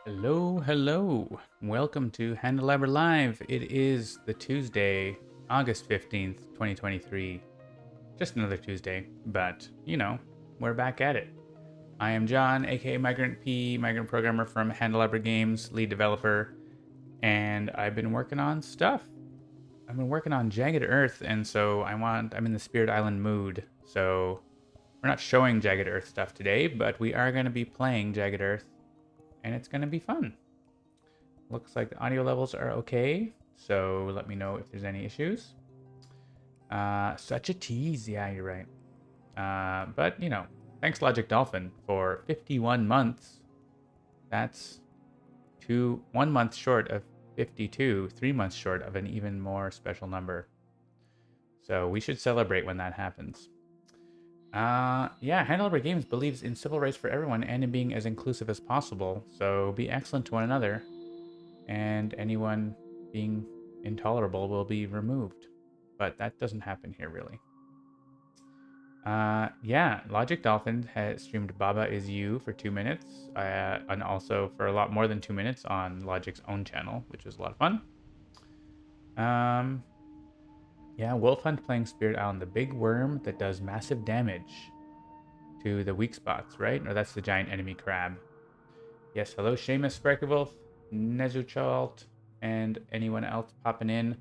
Hello, hello. Welcome to Handelabra Live. It is the Tuesday, August 15th, 2023. Just another Tuesday, but we're back at it. I am John, aka Migrant P, migrant programmer from Handelabra Games, lead developer, and I've been working on stuff. I've been working on Jagged Earth, and so I'm in the Spirit Island mood. So we're not showing Jagged Earth stuff today, but we are going to be playing Jagged Earth, and it's going to be fun. Looks like the audio levels are okay, so let me know if there's any issues. Such a tease. Yeah, you're right. But, thanks Logic Dolphin for 51 months. That's 1 month short of 52, 3 months short of an even more special number. So we should celebrate when that happens. Yeah, Handelabra Games believes in civil rights for everyone and in being as inclusive as possible, so be excellent to one another, and anyone being intolerable will be removed. But that doesn't happen here, really. Yeah, Logic Dolphin has streamed Baba Is You for 2 minutes, and also for a lot more than 2 minutes on Logic's own channel, which was a lot of fun. Yeah, Wolf Hunt playing Spirit Island, the big worm that does massive damage to the weak spots, right? Or that's the giant enemy crab. Yes, hello, Seamus, Sparkywolf, Nezuchalt, and anyone else popping in.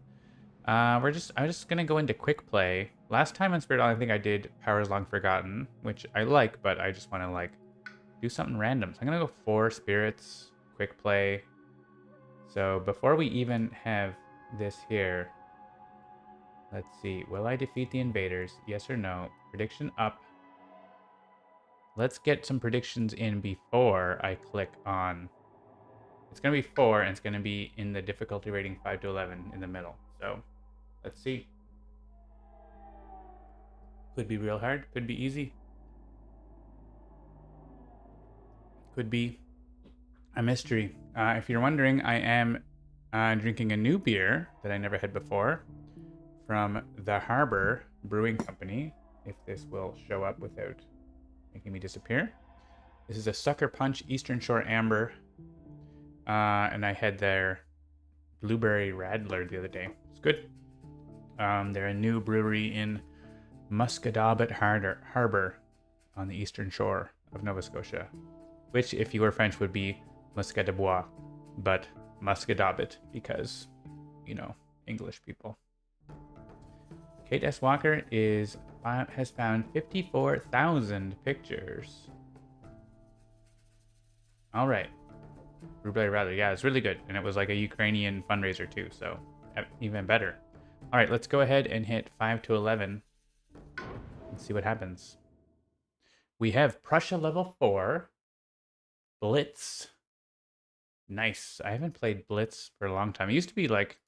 I'm just gonna go into quick play. Last time on Spirit Island, I think I did Powers Long Forgotten, which I like, but I just want to do something random. So I'm gonna go 4 spirits, quick play. So before we even have this here, let's see. Will I defeat the invaders? Yes or no? Prediction up. Let's get some predictions in before I click on. It's gonna be 4, and it's gonna be in the difficulty rating 5 to 11 in the middle. So let's see. Could be real hard, could be easy. Could be a mystery. If you're wondering, I am drinking a new beer that I never had before from the Harbor Brewing Company, if this will show up without making me disappear. This is a Sucker Punch Eastern Shore Amber, and I had their Blueberry Radler the other day. It's good. They're a new brewery in Muscadabat Harbor on the eastern shore of Nova Scotia, which, if you were French, would be Muscat de Bois, but Muscadabat because, English people. Kate S. Walker has found 54,000 pictures. All right. Blueberry Radler, yeah, it's really good, and it was like a Ukrainian fundraiser too, so even better. All right, let's go ahead and hit 5 to 11 and see what happens. We have Prussia level 4, Blitz. Nice. I haven't played Blitz for a long time. It used to be like,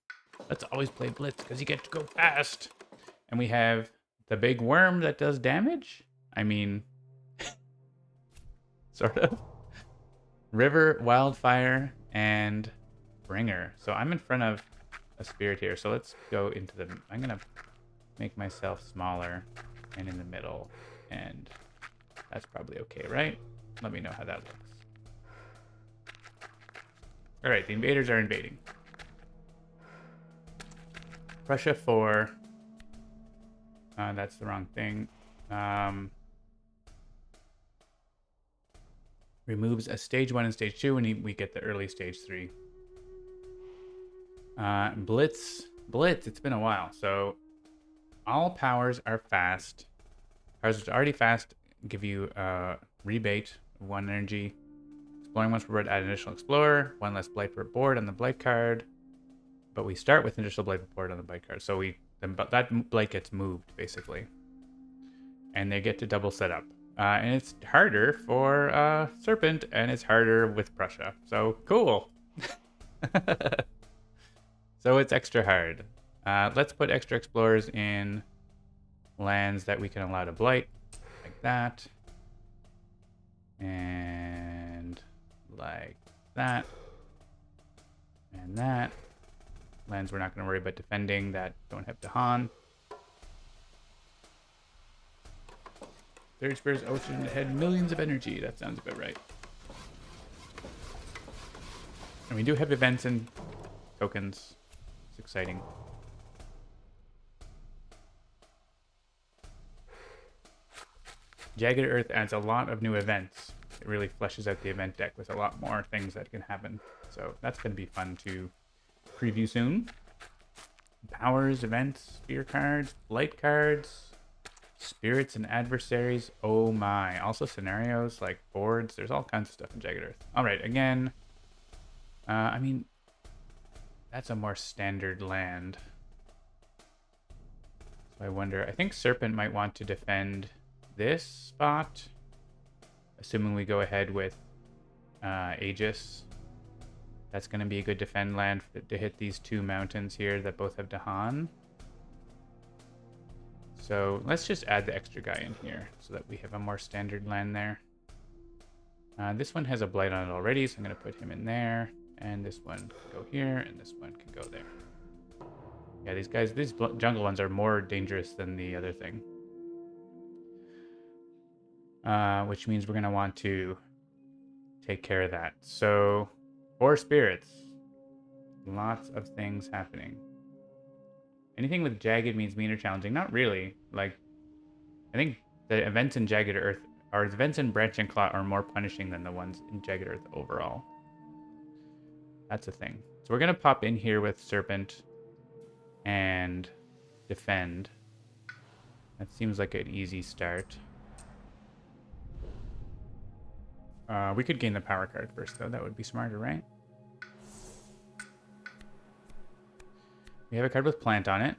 let's always play Blitz because you get to go fast. And we have the big worm that does damage. I mean, sort of. River, Wildfire, and Bringer. So I'm in front of a spirit here. So let's go into the... I'm going to make myself smaller and in the middle. And that's probably okay, right? Let me know how that looks. All right, the invaders are invading. Prussia 4. That's the wrong thing. Removes a stage 1 and stage 2 when we get the early stage 3. Blitz. It's been a while. So all powers are fast. Powers that are already fast give you a rebate of 1 energy. Exploring once per board, add an additional explorer. 1 less blight per board on the blight card. But we start with an additional blight per board on the blight card. So that blight gets moved, basically. And they get to double set up. And it's harder for Serpent, and it's harder with Prussia. So, cool. So it's extra hard. Let's put extra explorers in lands that we can allow to blight. Like that. And like that. And that. Lands we're not going to worry about defending that don't have Dahan. Third Spear's Ocean had millions of energy. That sounds about right. And we do have events and tokens. It's exciting. Jagged Earth adds a lot of new events. It really fleshes out the event deck with a lot more things that can happen. So that's going to be fun to preview soon. Powers, events, sphere cards, light cards, spirits and adversaries. Oh my. Also scenarios like boards. There's all kinds of stuff in Jagged Earth. All right, again. I mean, that's a more standard land. So I wonder, I think Serpent might want to defend this spot, assuming we go ahead with Aegis. That's going to be a good defend land to hit these two mountains here that both have Dahan. So let's just add the extra guy in here so that we have a more standard land there. This one has a blight on it already, so I'm going to put him in there. And this one can go here, and this one can go there. Yeah, these jungle ones are more dangerous than the other thing. Which means we're going to want to take care of that. So, 4 spirits. Lots of things happening. Anything with jagged means mean or challenging. Not really. Like, I think the events in Jagged Earth, or the events in Branch and Claw are more punishing than the ones in Jagged Earth overall. That's a thing. So we're going to pop in here with Serpent and defend. That seems like an easy start. We could gain the power card first, though. That would be smarter, right? We have a card with plant on it.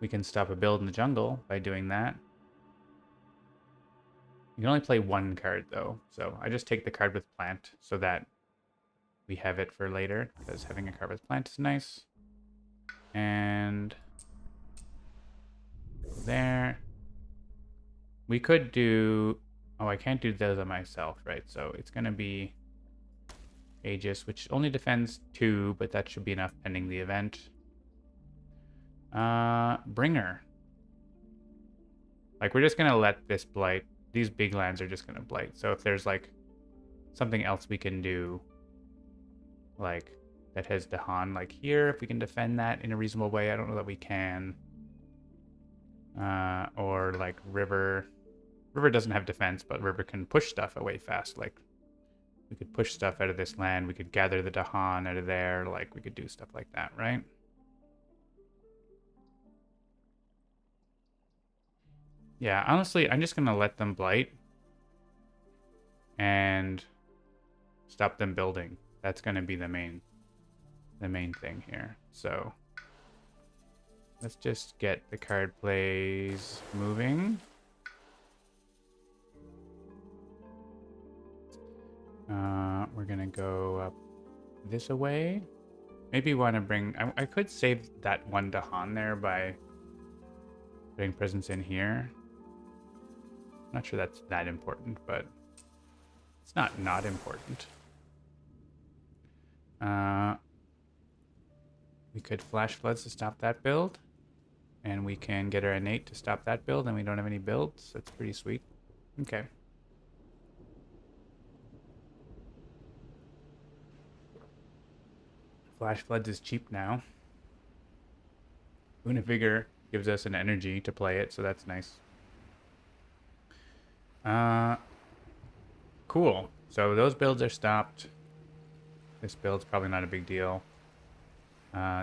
We can stop a build in the jungle by doing that. You can only play 1 card, though. So I just take the card with plant so that we have it for later, because having a card with plant is nice. And there. We could do... Oh, I can't do those on myself, right? So it's going to be Aegis, which only defends 2, but that should be enough pending the event. Bringer. Like, we're just going to let this blight. These big lands are just going to blight. So if there's, like, something else we can do, like, that has Dahan, like here, if we can defend that in a reasonable way, I don't know that we can. Or, like, River. River doesn't have defense, but River can push stuff away fast. Like, we could push stuff out of this land. We could gather the Dahan out of there. Like, we could do stuff like that, right? Yeah, honestly, I'm just going to let them blight and stop them building. That's going to be the main thing here. So let's just get the card plays moving. We're going to go up this away. Maybe want to bring... I could save that one Dahan there by putting presents in here. Not sure that's that important, but it's not important. We could Flash Floods to stop that build. And we can get our Innate to stop that build, and we don't have any builds. That's pretty sweet. Okay. Flash Floods is cheap now. Una Vigor gives us an energy to play it, so that's nice. Cool. So those builds are stopped. This build's probably not a big deal.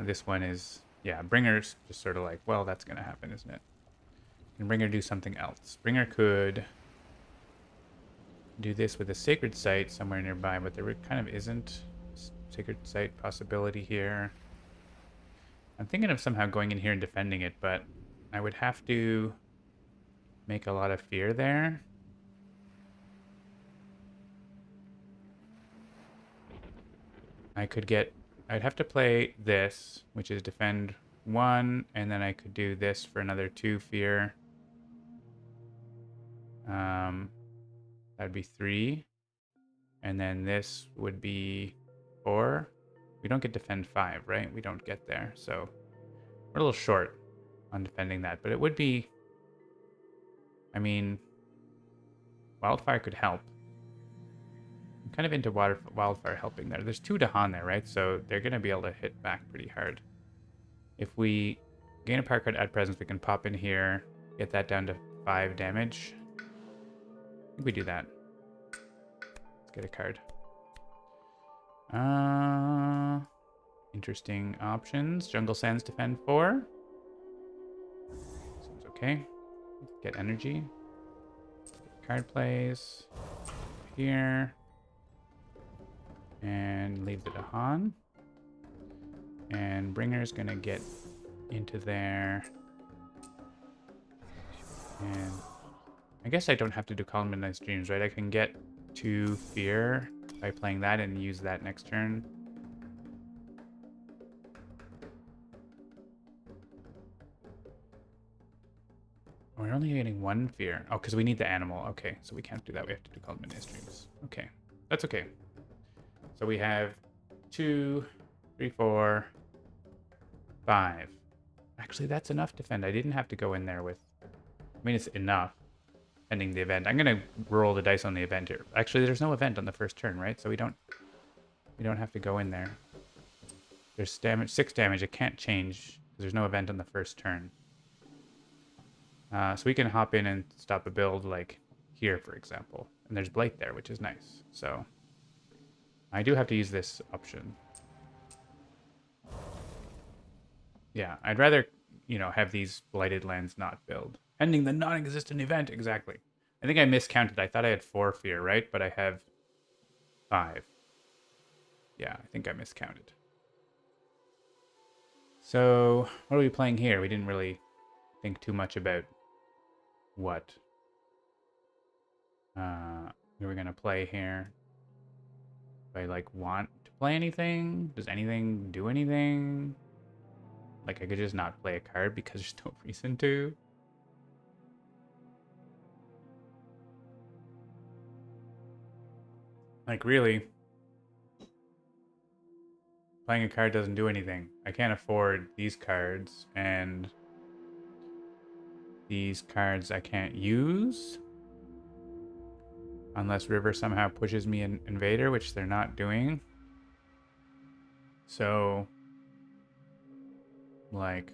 This one is, yeah, Bringer's just sort of like, well, that's going to happen, isn't it? Can Bringer do something else? Bringer could do this with a Sacred Site somewhere nearby, but there kind of isn't Sacred Site possibility here. I'm thinking of somehow going in here and defending it, but I would have to make a lot of fear there. I'd have to play this, which is defend 1, and then I could do this for another 2 fear. That'd be 3. And then this would be 4. We don't get defend 5, right? We don't get there, so we're a little short on defending that. But it would be... I mean, Wildfire could help. I'm kind of into wildfire helping there. There's 2 Dahan there, right? So they're going to be able to hit back pretty hard. If we gain a power card, add presence, we can pop in here, get that down to 5 damage. I think we do that. Let's get a card. Interesting options. Jungle Sands defend 4. Seems okay. Get energy. Card plays here. And leave the Dahan. And Bringer's gonna get into there. And I guess I don't have to do Calm Midnight's Dreams, right? I can get 2 Fear by playing that and use that next turn. We're only getting 1 Fear. Oh, because we need the animal. Okay, so we can't do that. We have to do Calm Midnight's Dreams. Okay, that's okay. So we have 2, 3, 4, 5. Actually, that's enough defend. I didn't have to go in there with... I mean, it's enough. Ending the event. I'm gonna roll the dice on the event here. Actually, there's no event on the first turn, right? So we don't have to go in there. There's damage, 6 damage. It can't change because there's no event on the first turn. So we can hop in and stop a build like here, for example. And there's Blight there, which is nice. So I do have to use this option. Yeah, I'd rather, you know, have these blighted lands not build. Ending the non-existent event, exactly. I think I miscounted. I thought I had 4 Fear, right? But I have 5. Yeah, I think I miscounted. So, what are we playing here? We didn't really think too much about what we were gonna play here. Do I like want to play anything? Does anything do anything? Like I could just not play a card because there's no reason to. Like really, playing a card doesn't do anything. I can't afford these cards, and these cards I can't use unless River somehow pushes me an Invader, which they're not doing. So, like,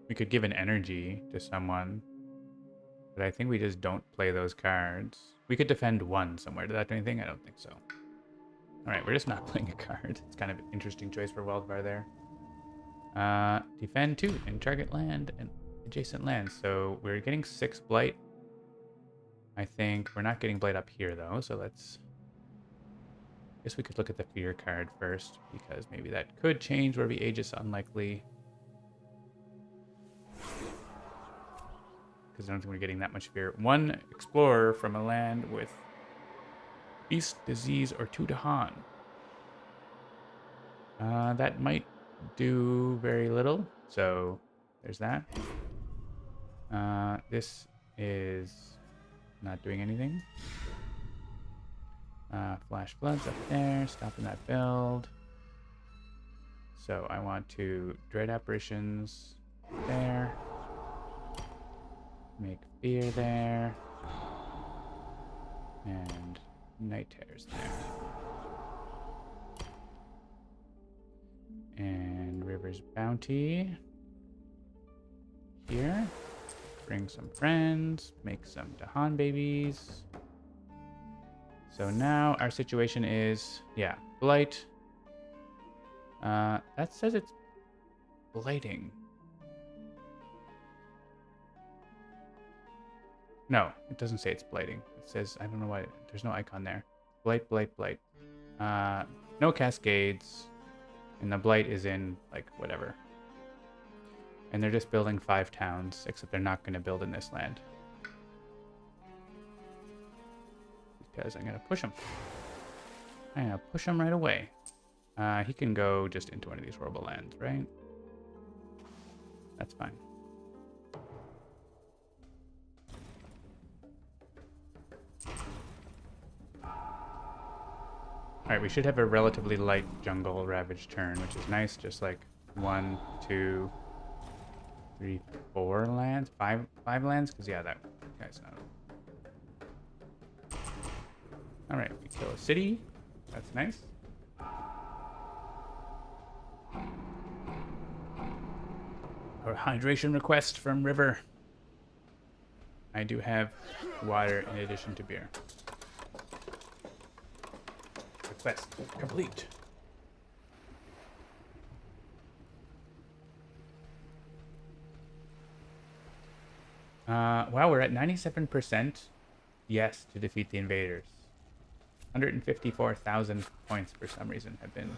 we could give an energy to someone, but I think we just don't play those cards. We could defend 1 somewhere. Did that do anything? I don't think so. Alright, we're just not playing a card. It's kind of an interesting choice for Wildfire there. Defend 2 and target land and adjacent lands. So we're getting 6 Blight. I think we're not getting Blight up here though, so let's... I guess we could look at the Fear card first, because maybe that could change where we Aegis Unlikely. Because I don't think we're getting that much Fear. 1 Explorer from a land with Beast, Disease, or 2 Dahan. That might do very little, so there's that. This is not doing anything. Flash Floods up there, stopping that build. So I want to Dread Apparitions there. Make Fear there. And Night Terrors there. And River's Bounty here. Bring some friends, make some Dahan babies. So now our situation is, yeah, Blight. That says it's blighting. No, it doesn't say it's blighting. It says, I don't know why, there's no icon there. Blight, Blight, Blight. No Cascades. And the Blight is in, like, whatever. And they're just building 5 towns, except they're not going to build in this land. Because I'm going to push him. I'm going to push him right away. He can go just into one of these horrible lands, right? That's fine. Alright, we should have a relatively light jungle ravage turn, which is nice. Just like 1, 2, 3, 4 lands? 5 lands? Because, yeah, that guy's not... Alright, we kill a city. That's nice. A hydration request from River. I do have water in addition to beer. Request complete. Wow, we're at 97% yes to defeat the invaders. 154,000 points for some reason have been...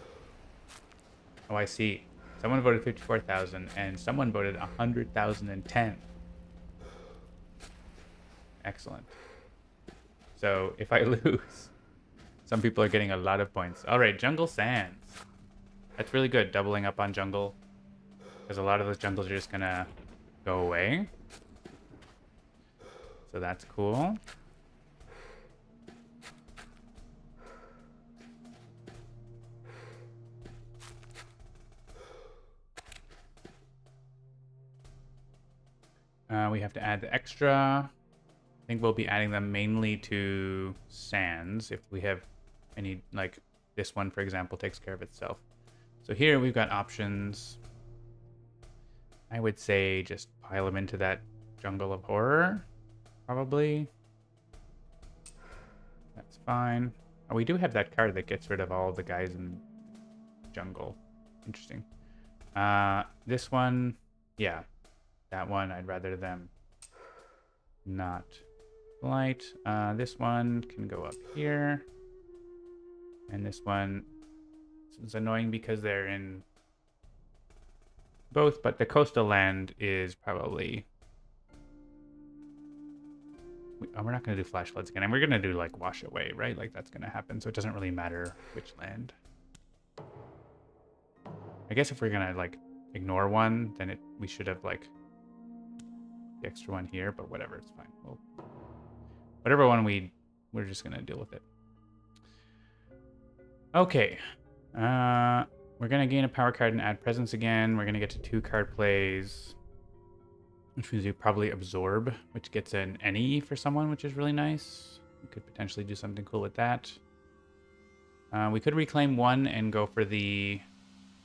Oh, I see. Someone voted 54,000 and someone voted 100,010. Excellent. So if I lose, some people are getting a lot of points. All right, Jungle Sands. That's really good, doubling up on jungle. Because a lot of those jungles are just gonna go away. So that's cool. We have to add the extra. I think we'll be adding them mainly to sands if we have any, like this one, for example, takes care of itself. So here we've got options. I would say just pile them into that jungle of horror, probably. That's fine. Oh, we do have that card that gets rid of all the guys in the jungle. Interesting. This one, yeah. That one, I'd rather them not light. This one can go up here. And this one is annoying because they're in both, but the coastal land is probably... we're not going to do flash floods again. And we're going to do, like, wash away, right? Like, that's going to happen. So it doesn't really matter which land. I guess if we're going to, like, ignore one, then we should have, like... the extra one here, but whatever, it's fine. Whatever one we're just gonna deal with it. Okay. We're gonna gain a power card and add presence again. We're gonna get to 2 card plays, which means we probably absorb, which gets an NE for someone, which is really nice. We could potentially do something cool with that. We could reclaim 1 and go for the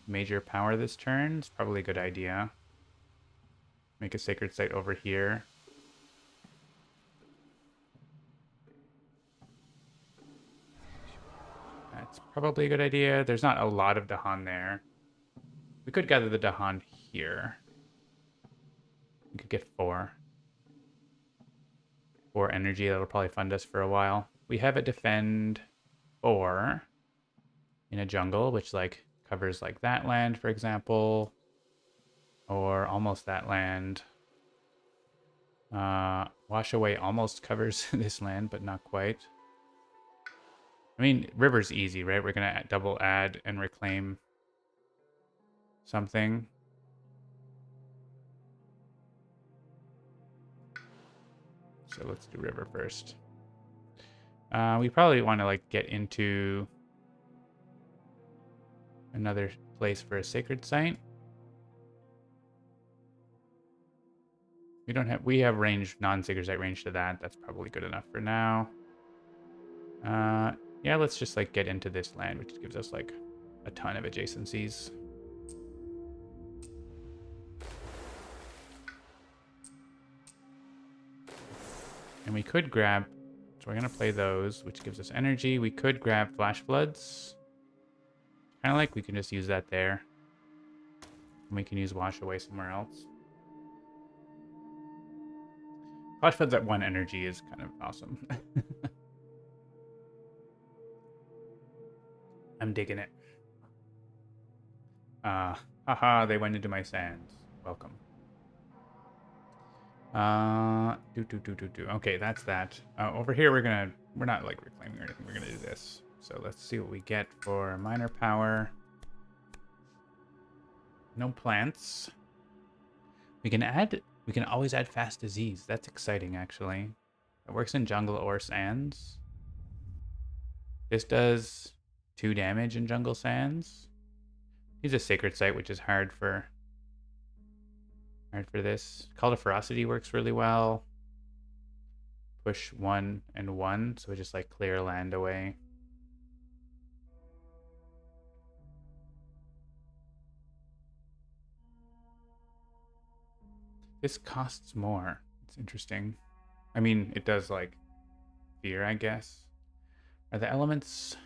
major power this turn. It's probably a good idea. Make a sacred site over here. That's probably a good idea. There's not a lot of Dahan there. We could gather the Dahan here. We could get 4. 4 energy. That'll probably fund us for a while. We have a defend 4 in a jungle, which like covers like that land, for example. Or almost that land. Wash away almost covers this land, but not quite. I mean, river's easy, right? We're gonna double add and reclaim something. So let's do river first. We probably want to like get into another place for a sacred site. We have range, non-sacred site range to that. That's probably good enough for now. Yeah, let's just like get into this land, which gives us like a ton of adjacencies. And we could grab, so we're gonna play those, which gives us energy. We could grab flash floods. Kind of like we can just use that there. And we can use wash away somewhere else. Flash floods at 1 energy is kind of awesome. I'm digging it. Haha, they went into my sands. Welcome. Okay, that's that. Over here, we're not like reclaiming or anything. We're gonna do this. So let's see what we get for minor power. No plants. We can always add fast disease. That's exciting, actually. It works in jungle or sands. This does 2 damage in jungle sands. He's a sacred site, which is hard for this. Call to Ferocity works really well. Push 1 and 1, so we just like clear land away. This costs more. It's interesting. I mean, it does, like, fear, I guess. Are the elements...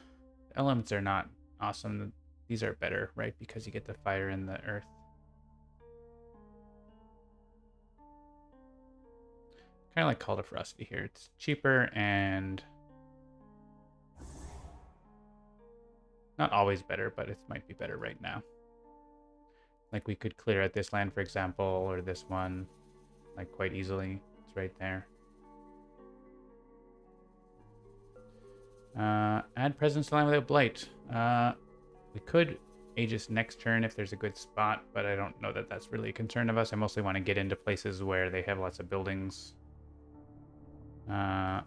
The elements are not awesome. These are better, right? Because you get the fire and the earth. Kind of like Call to Ferocity here. It's cheaper and... not always better, but it might be better right now. Like, we could clear out this land, for example, or this one, like, quite easily. It's right there. Add presence to line without blight. We could Aegis next turn if there's a good spot, but I don't know that that's really a concern of us. I mostly want to get into places where they have lots of buildings. And,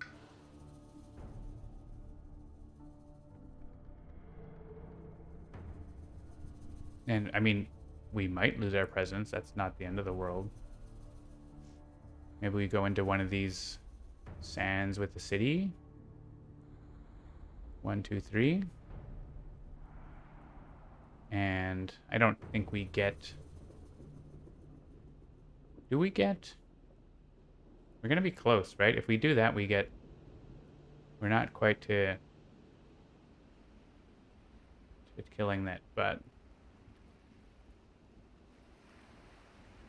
I mean, we might lose our presence. That's not the end of the world. Maybe we go into one of these sands with the city. 1, 2, 3. And I don't think we get... Do we get... We're going to be close, right? If we do that, we get... We're not quite to killing that, but...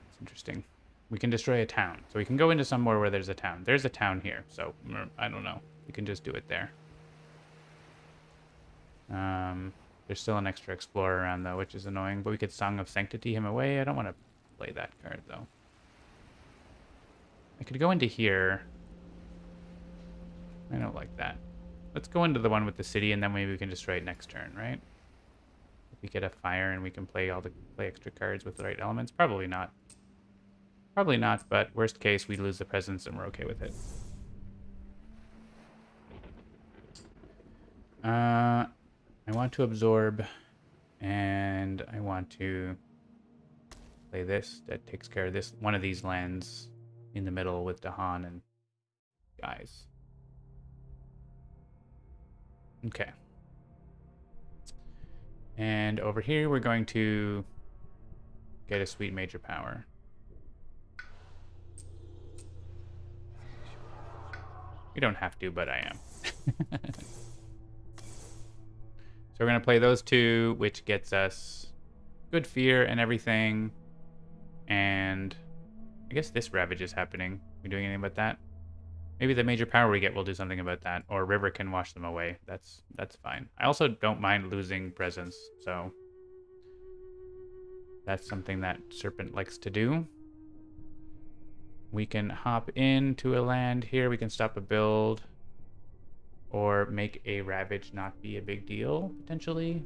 It's interesting. We can destroy a town. So we can go into somewhere where there's a town. There's a town here, so I don't know. We can just do it there. There's still an extra explorer around, though, which is annoying. But we could Song of Sanctity him away. I don't want to play that card, though. I could go into here. I don't like that. Let's go into the one with the city, and then maybe we can destroy it next turn, right? If we get a fire and we can play extra cards with the right elements. Probably not. Probably not, but worst case, we lose the presence and we're okay with it. I want to absorb, and I want to play this. That takes care of this. One of these lands in the middle with Dahan and guys. Okay. And over here, we're going to get a sweet major power. We don't have to, but I am. So we're going to play those two, which gets us good fear and everything. And I guess this Ravage is happening. We doing anything about that? Maybe the major power we get will do something about that. Or River can wash them away. That's fine. I also don't mind losing presence, so that's something that Serpent likes to do. We can hop into a land here. We can stop a build. Or make a Ravage not be a big deal, potentially.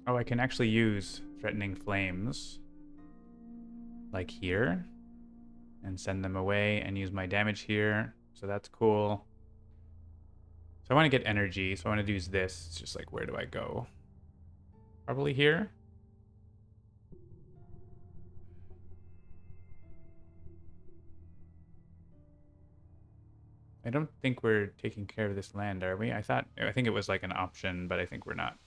Oh, I can actually use Threatening Flames. Like here. And send them away and use my damage here. So that's cool. So I want to get energy, so I want to use this. It's just like, where do I go? Probably here. I don't think we're taking care of this land, are we? I think it was like an option, but I think we're not.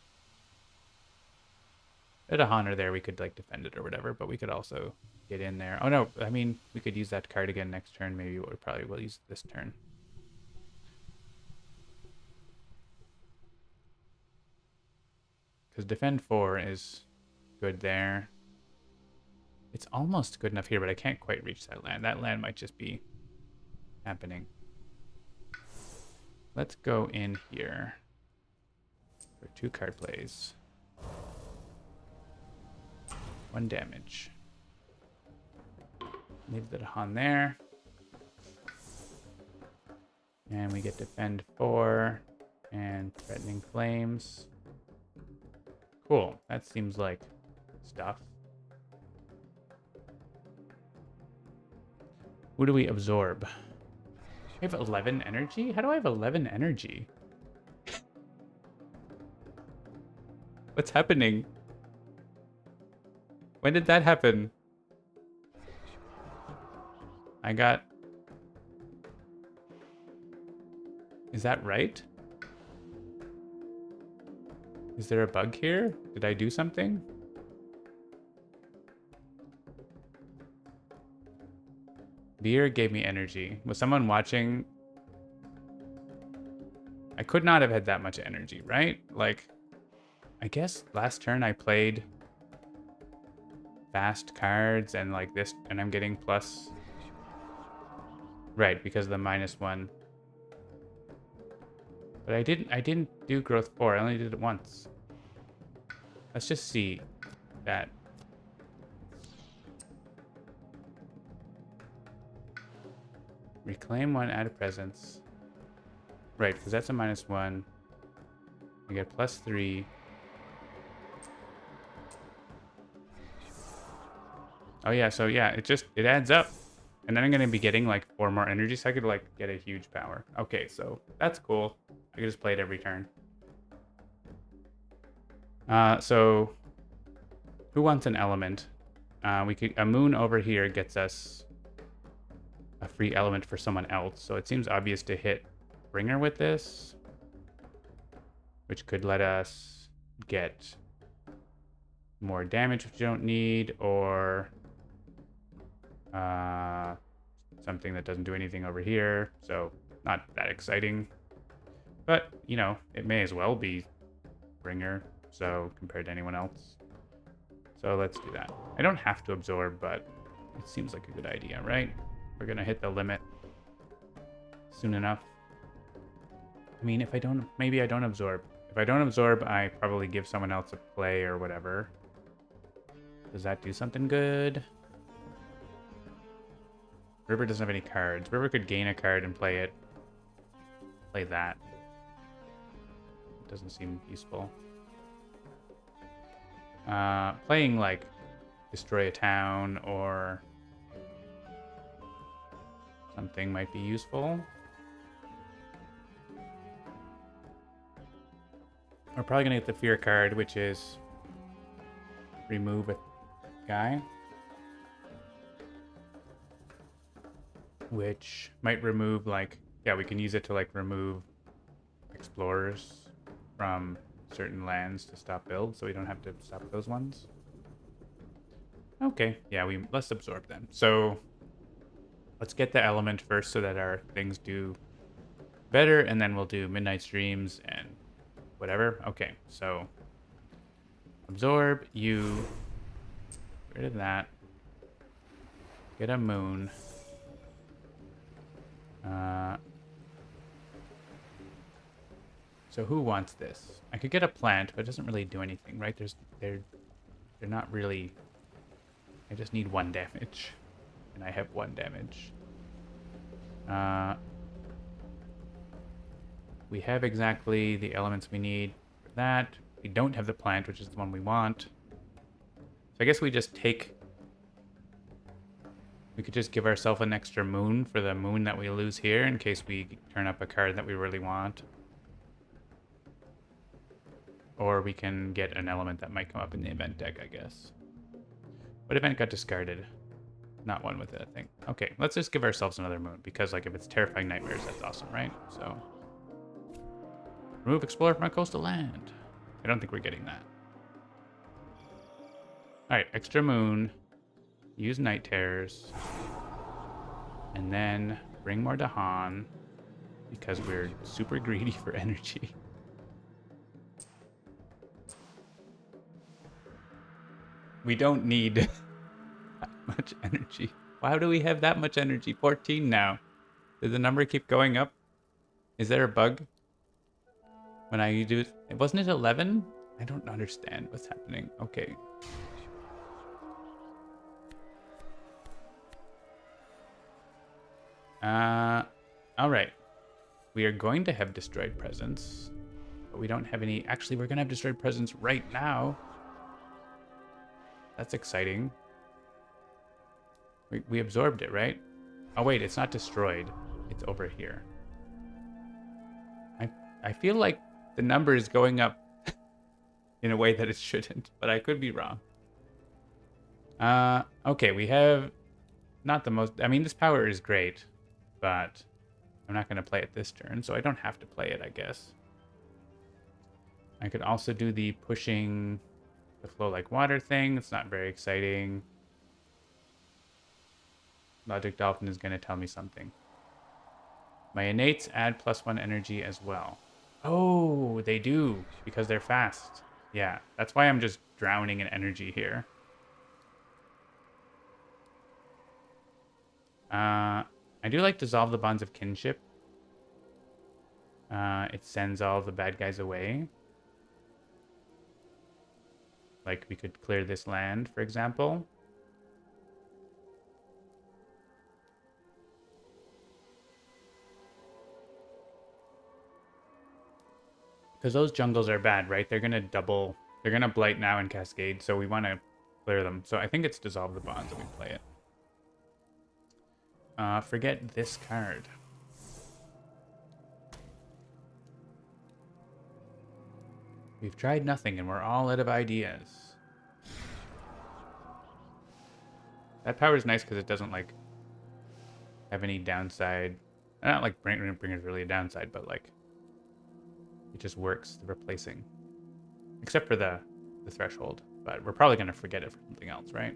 At a Honor there, we could like defend it or whatever, but we could also get in there. Oh no, I mean, we could use that card again next turn. Maybe we probably will use this turn. Because defend 4 is good there. It's almost good enough here, but I can't quite reach that land. That land might just be happening. Let's go in here for 2 card plays. 1 damage. Leave the Dahan there. And we get defend 4 and threatening flames. Cool. That seems like stuff. Who do we absorb? I have 11 energy? How do I have 11 energy? What's happening? When did that happen? I got... Is that right? Is there a bug here? Did I do something? Beer gave me energy. Was someone watching? I could not have had that much energy, right? Like, I guess last turn I played fast cards and like this, and I'm getting plus. Right, because of the -1. But I didn't do growth 4. I only did it once. Let's just see that. Reclaim 1, add a presence. Right, because that's a -1. I get +3. Oh yeah, so yeah, it adds up. And then I'm gonna be getting like 4 more energy, so I could like get a huge power. Okay, so that's cool. I could just play it every turn. So who wants an element? A moon over here gets us a free element for someone else. So it seems obvious to hit Bringer with this, which could let us get more damage which you don't need, or something that doesn't do anything over here. So not that exciting, but you know, it may as well be Bringer, so compared to anyone else. So let's do that. I don't have to absorb, but it seems like a good idea, right? We're gonna hit the limit soon enough. I mean, if I don't, maybe I don't absorb. If I don't absorb, I probably give someone else a play or whatever. Does that do something good? River doesn't have any cards. River could gain a card and play it. Play that. It doesn't seem useful. Playing like destroy a town or something might be useful. We're probably gonna get the fear card, which is remove a guy, which might remove like, yeah, we can use it to like remove explorers from certain lands to stop builds, so we don't have to stop those ones. Okay, yeah, let's absorb them. So let's get the element first so that our things do better, and then we'll do midnight streams and whatever. Okay, so absorb, you get rid of that. Get a moon. So who wants this? I could get a plant, but it doesn't really do anything, right? They're not really. I just need 1 damage, and I have 1 damage. We have exactly the elements we need for that. We don't have the plant, which is the one we want. So I guess we just take. We could just give ourselves an extra moon for the moon that we lose here in case we turn up a card that we really want. Or we can get an element that might come up in the event deck, I guess. What event got discarded? Not one with it, I think. Okay, let's just give ourselves another moon, because like if it's Terrifying Nightmares, that's awesome, right? So remove Explorer from a coastal land. I don't think we're getting that. Alright, extra moon. Use Night Terrors. And then bring more Dahan, because we're super greedy for energy. We don't need that much energy. Why do we have that much energy? 14 now. Did the number keep going up? Is there a bug? When I do it, wasn't it 11? I don't understand what's happening. Okay. All right. We are going to have Destroyed Presence, but we don't have any. Actually, we're going to have Destroyed Presence right now. That's exciting. We absorbed it, right? Oh, wait, it's not destroyed. It's over here. I feel like the number is going up in a way that it shouldn't, but I could be wrong. Okay, we have not the most. I mean, this power is great, but I'm not going to play it this turn, so I don't have to play it, I guess. I could also do the pushing the flow like water thing. It's not very exciting. Logic Dolphin is going to tell me something. My innates add +1 energy as well. Oh, they do, because they're fast. Yeah, that's why I'm just drowning in energy here. I do like Dissolve the Bonds of Kinship. It sends all the bad guys away. Like, we could clear this land, for example. Because those jungles are bad, right? They're going to double... They're going to Blight now and Cascade, so we want to clear them. So I think it's Dissolve the Bonds that we play it. Forget this card. We've tried nothing and we're all out of ideas. That power is nice because it doesn't, like, have any downside. Not like Bringer's really a downside, but, like, it just works, the replacing. Except for the threshold. But we're probably going to forget it for something else, right?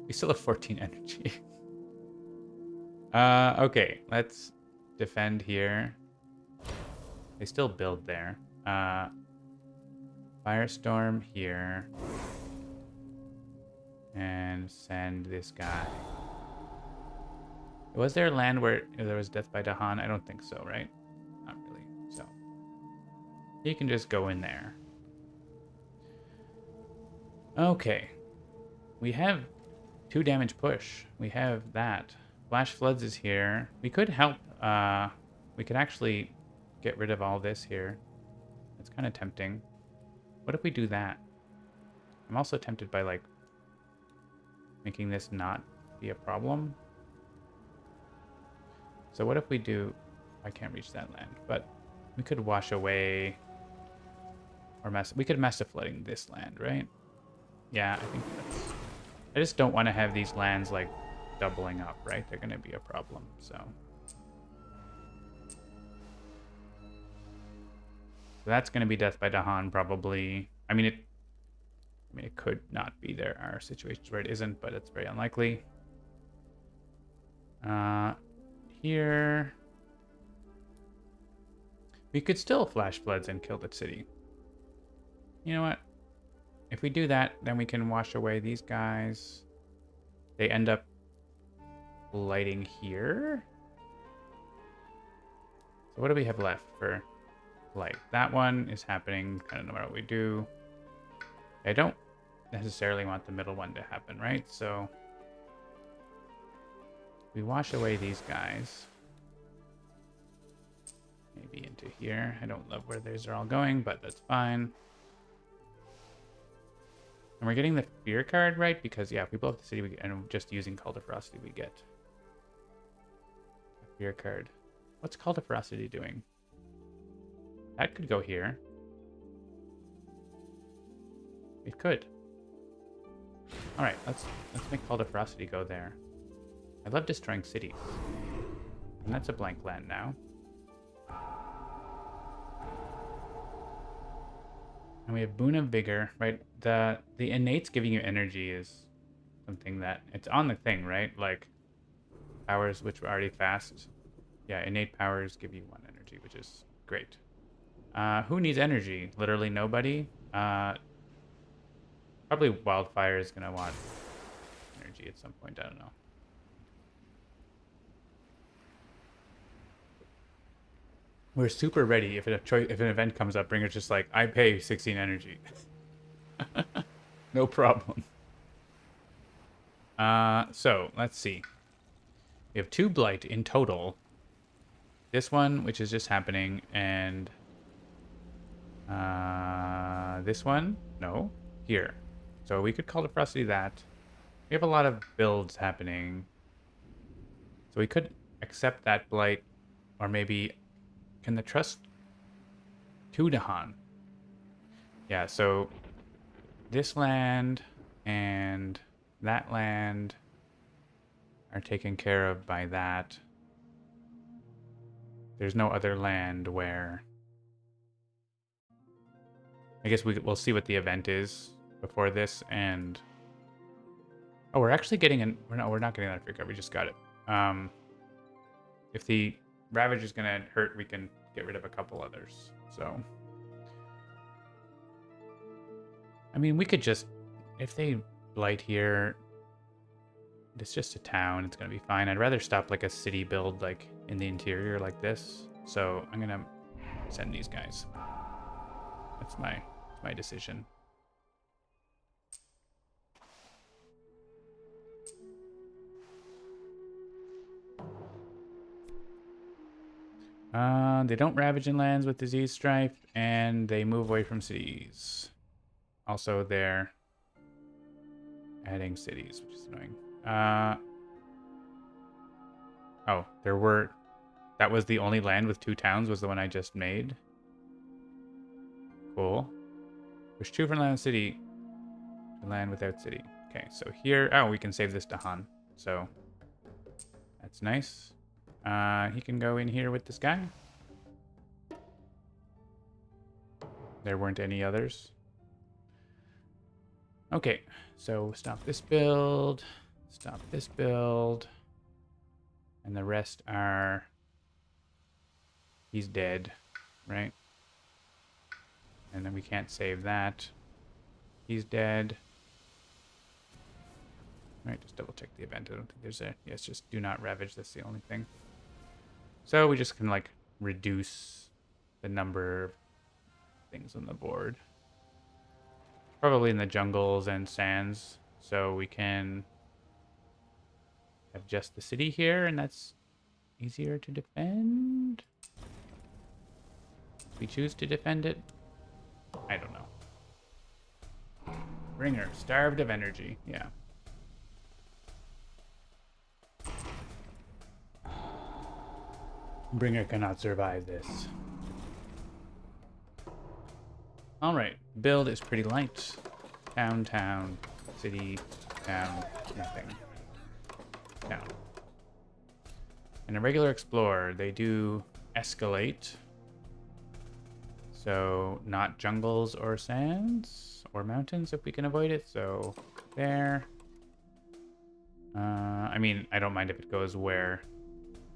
We still have 14 energy. Okay, let's defend here. They still build there. Firestorm here. And send this guy. Was there a land where there was Death by Dahan? I don't think so, right? Not really. So you can just go in there. Okay. We have 2 damage push. We have that. Flash Floods is here. We could help. We could actually get rid of all this here. It's kind of tempting. What if we do that? I'm also tempted by, like, making this not be a problem. So what if we do... I can't reach that land, but we could wash away... Or we could Massive Flooding this land, right? Yeah, I think that's... I just don't want to have these lands, like, doubling up, right? They're going to be a problem, so... So that's going to be Death by Dahan, probably. I mean, it could not be. There are situations where it isn't, but it's very unlikely. Here... We could still Flash Floods and kill the city. You know what? If we do that, then we can wash away these guys. They end up lighting here. So what do we have left for light? That one is happening kind of no matter what we do. I don't necessarily want the middle one to happen, right? So we wash away these guys. Maybe into here. I don't love where these are all going, but that's fine. And we're getting the fear card, right? Because, yeah, if we blow up the city, and just using Call to Ferocity, we get a fear card. What's Call to Ferocity doing? That could go here. It could. All right, let's make Call to Ferocity go there. I love destroying cities. And that's a blank land now. And we have Boon of Vigor, right? The innates giving you energy is something that... It's on the thing, right? Like, powers which were already fast. Yeah, innate powers give you 1 energy, which is great. Who needs energy? Literally nobody. Probably Wildfire is going to want energy at some point. I don't know. We're super ready. If an event comes up, Bringer's just like, I pay 16 energy. No problem. So, let's see. We have 2 Blight in total. This one, which is just happening, and... this one? No. Here. So we could Call to Ferocity that. We have a lot of builds happening. So we could accept that Blight, or maybe... Can the Trust 2 Dahan? Yeah, so this land and that land are taken care of by that. There's no other land where... I guess we'll see what the event is before this, and oh, we're actually getting an. We're not getting that free card. We just got it. If the Ravage is gonna hurt, we can get rid of a couple others. So, I mean, we could just, if they blight here, it's just a town. It's gonna be fine. I'd rather stop like a city build like in the interior like this. So I'm gonna send these guys. That's my decision. They don't ravage in lands with disease strife, and they move away from cities. Also, they're adding cities, which is annoying. Oh, that was the only land with 2 towns, was the one I just made. Cool. Push 2 from land city to land without city. Okay, so here, oh, we can save this to Han. So that's nice. He can go in here with this guy. There weren't any others. Okay, so stop this build, and the rest are, he's dead, right? And then we can't save that. He's dead. All right, just double check the event. I don't think there's a, yes, just do not ravage. That's the only thing. So we just can like reduce the number of things on the board. Probably in the jungles and sands. So we can have just the city here, and that's easier to defend. If we choose to defend it, I don't know. Bringer, starved of energy. Yeah. Bringer cannot survive this. Alright, build is pretty light. Town, town, city, town, nothing. Town. And a regular explorer, they do escalate. So, not jungles or sands or mountains if we can avoid it. So, there. I mean, I don't mind if it goes where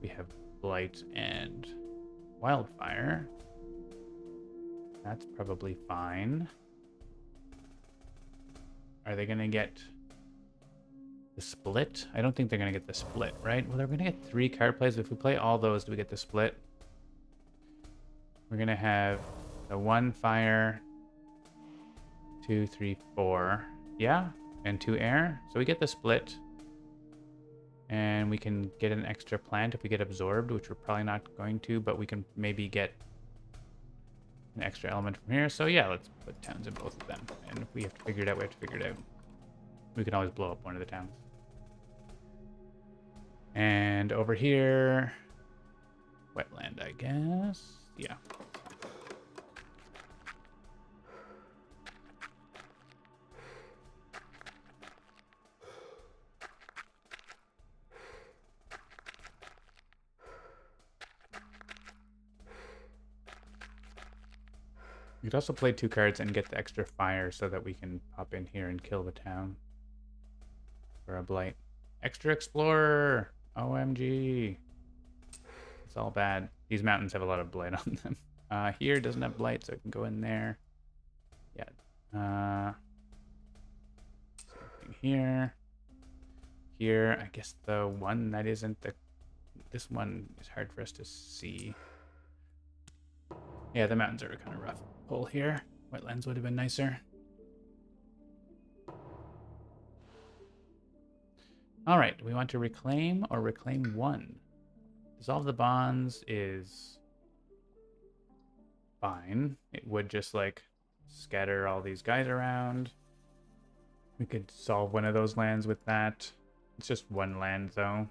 we have blight and wildfire. That's probably fine. Are they gonna get the split? I don't think they're gonna get the split, right? Well, they're gonna get 3 card plays. If we play all those, do we get the split? We're gonna have the 1 fire, 2, 3, 4. Yeah, and 2 air. So we get the split. And we can get an extra plant if we get absorbed, which we're probably not going to, but we can maybe get an extra element from here. So yeah, let's put towns in both of them. And if we have to figure it out, we have to figure it out. We can always blow up one of the towns. And over here, wetland, I guess. Yeah. We could also play 2 cards and get the extra fire so that we can pop in here and kill the town. For a blight. Extra explorer! OMG! It's all bad. These mountains have a lot of blight on them. Here doesn't have blight, so I can go in there. Yeah. Same thing here. Here, I guess the one that isn't the... This one is hard for us to see. Yeah, the mountains are kind of rough. Pull here. Wetlands would have been nicer. All right, do we want to reclaim or reclaim 1? Dissolve the bonds is fine. It would just like scatter all these guys around. We could solve one of those lands with that. It's just 1 land though.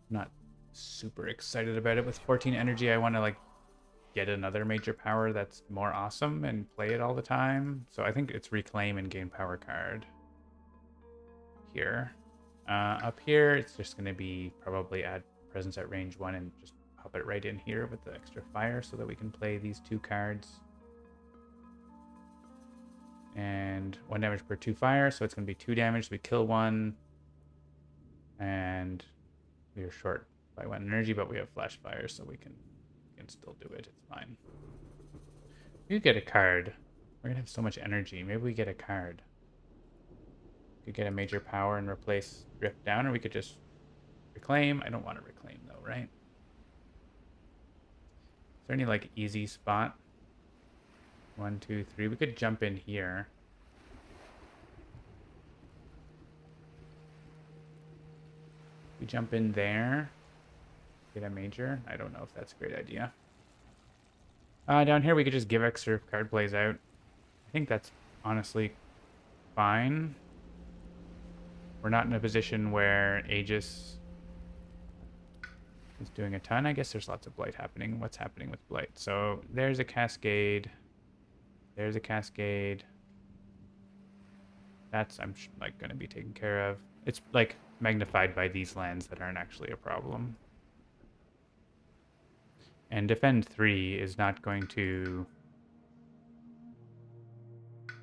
Not super excited about it. With 14 energy, I want to like get another major power that's more awesome and play it all the time. So I think it's reclaim and gain power card here. Up here, it's just going to be probably add presence at range 1 and just pop it right in here with the extra fire so that we can play these 2 cards. And 1 damage per 2 fire, so it's going to be 2 damage. So we kill one. And we are short by 1 energy, but we have flash fire, so we can still do it. It's fine. We could get a card. We're going to have so much energy. Maybe we get a card. We could get a major power and replace Drift Down, or we could just reclaim. I don't want to reclaim, though, right? Is there any, like, easy spot? 1, 2, 3. We could jump in here. We jump in there. Get a major. I don't know if that's a great idea. Down here, we could just give extra card plays out. I think that's honestly fine. We're not in a position where Aegis is doing a ton. I guess there's lots of blight happening. What's happening with blight? So there's a cascade. There's a cascade. That's, I'm like going to be taken care of. It's like magnified by these lands that aren't actually a problem. And defend 3 is not going to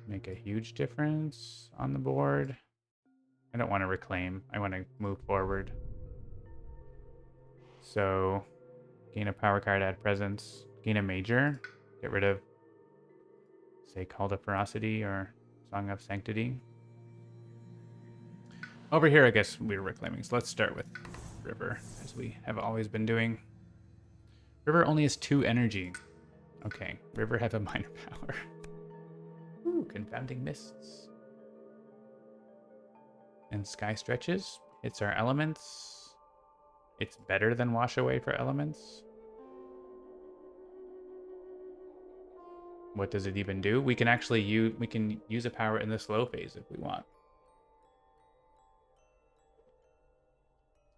make a huge difference on the board. I don't want to reclaim. I want to move forward. So gain a power card, add presence, gain a major, get rid of, say, Call to Ferocity or Song of Sanctity. Over here, I guess we're reclaiming. So let's start with River, as we have always been doing. River only has 2 energy. Okay, River have a minor power. Ooh, Confounding Mists. And Sky Stretches. It's our elements. It's better than Wash Away for elements. What does it even do? We can actually use a power in the slow phase if we want.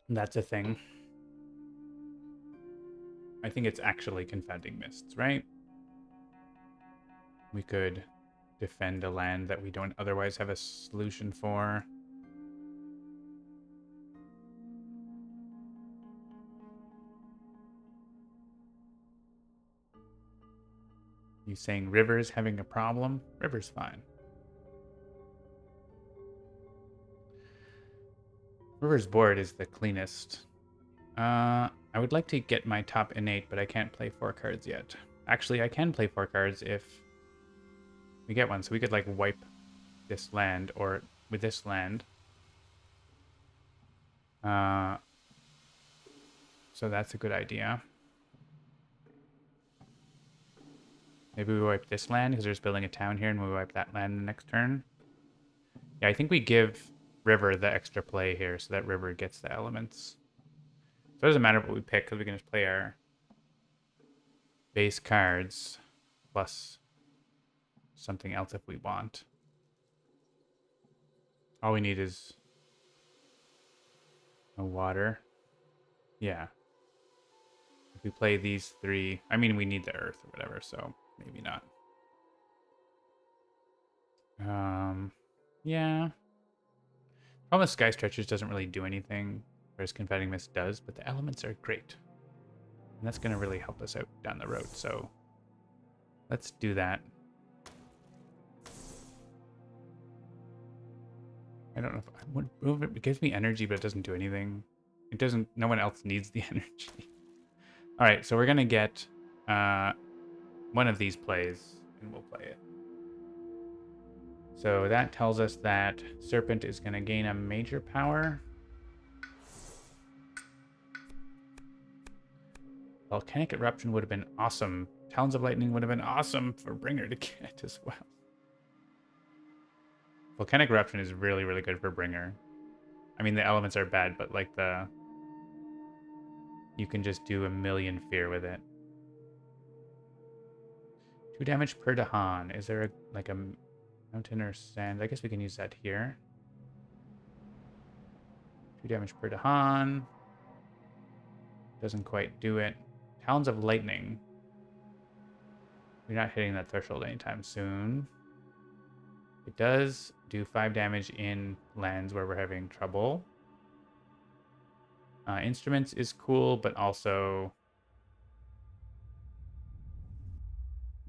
That's a thing. I think it's actually Confounding Mists, right? We could defend a land that we don't otherwise have a solution for. You saying River's having a problem? River's fine. River's board is the cleanest. I would like to get my top innate, but I can't play 4 cards yet. Actually, I can play 4 cards if we get one. So we could like wipe this land, or with this land. So that's a good idea. Maybe we wipe this land because there's building a town here, and we wipe that land the next turn. Yeah, I think we give River the extra play here so that River gets the elements. So it doesn't matter what we pick because we can just play our base cards plus something else if we want. All we need is a water. Yeah. If we play these 3, I mean, we need the earth or whatever, so maybe not. Yeah. Problem with Sky Stretchers doesn't really do anything, whereas Confounding Mist does, but the elements are great. And that's going to really help us out down the road, so let's do that. I don't know if I would move it. It gives me energy, but it doesn't do anything. It doesn't, no one else needs the energy. All right, so we're going to get one of these plays, and we'll play it. So that tells us that Serpent is going to gain a major power. Volcanic Eruption would have been awesome. Talons of Lightning would have been awesome for Bringer to get as well. Volcanic Eruption is really, really good for Bringer. I mean, the elements are bad, but like you can just do a million fear with it. 2 damage per Dahan. Is there like a mountain or sand? I guess we can use that here. 2 damage per Dahan. Doesn't quite do it. Talons of Lightning. We're not hitting that threshold anytime soon. It does do 5 damage in lands where we're having trouble. Instruments is cool, but also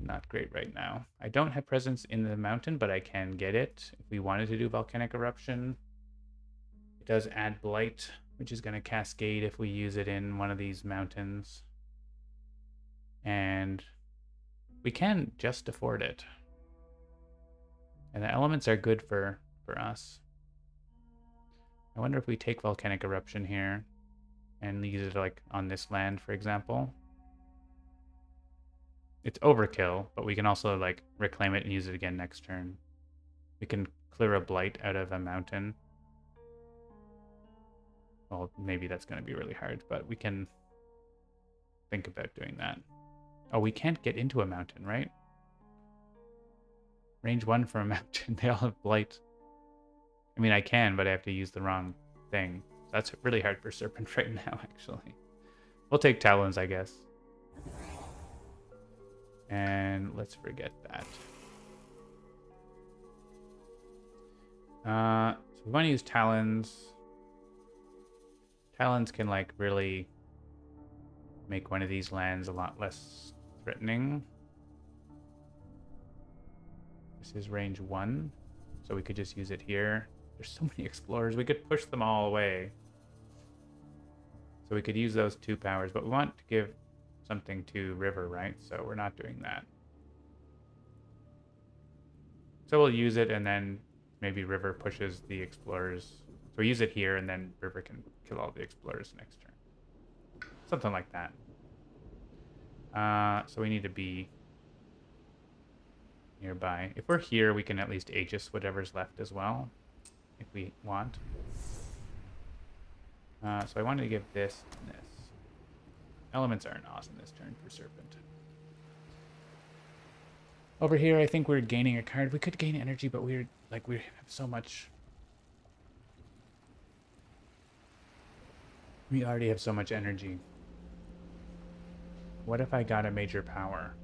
not great right now. I don't have presence in the mountain, but I can get it. If we wanted to do volcanic eruption, it does add blight, which is going to cascade if we use it in one of these mountains. And we can just afford it. And the elements are good for us. I wonder if we take volcanic eruption here and use it like on this land, for example. It's overkill, but we can also like reclaim it and use it again next turn. We can clear a blight out of a mountain. Well, maybe that's going to be really hard, but we can think about doing that. Oh, we can't get into a mountain, right? Range 1 for a mountain. They all have blight. I mean, I can, but I have to use the wrong thing. So that's really hard for Serpent right now, actually. We'll take Talons, I guess. And let's forget that. So we want to use Talons. Talons can, like, really make one of these lands a lot less threatening. This is range 1, so we could just use it here. There's so many explorers. We could push them all away. So we could use those 2 powers, but we want to give something to River, right? So we're not doing that. So we'll use it, and then maybe River pushes the explorers. So we use it here, and then River can kill all the explorers next turn. Something like that. So we need to be nearby. If we're here, we can at least Aegis whatever's left as well, if we want. So I wanted to give this and this. Elements aren't awesome this turn for Serpent. Over here, I think we're gaining a card. We could gain energy, but we have so much. We already have so much energy. What if I got a major power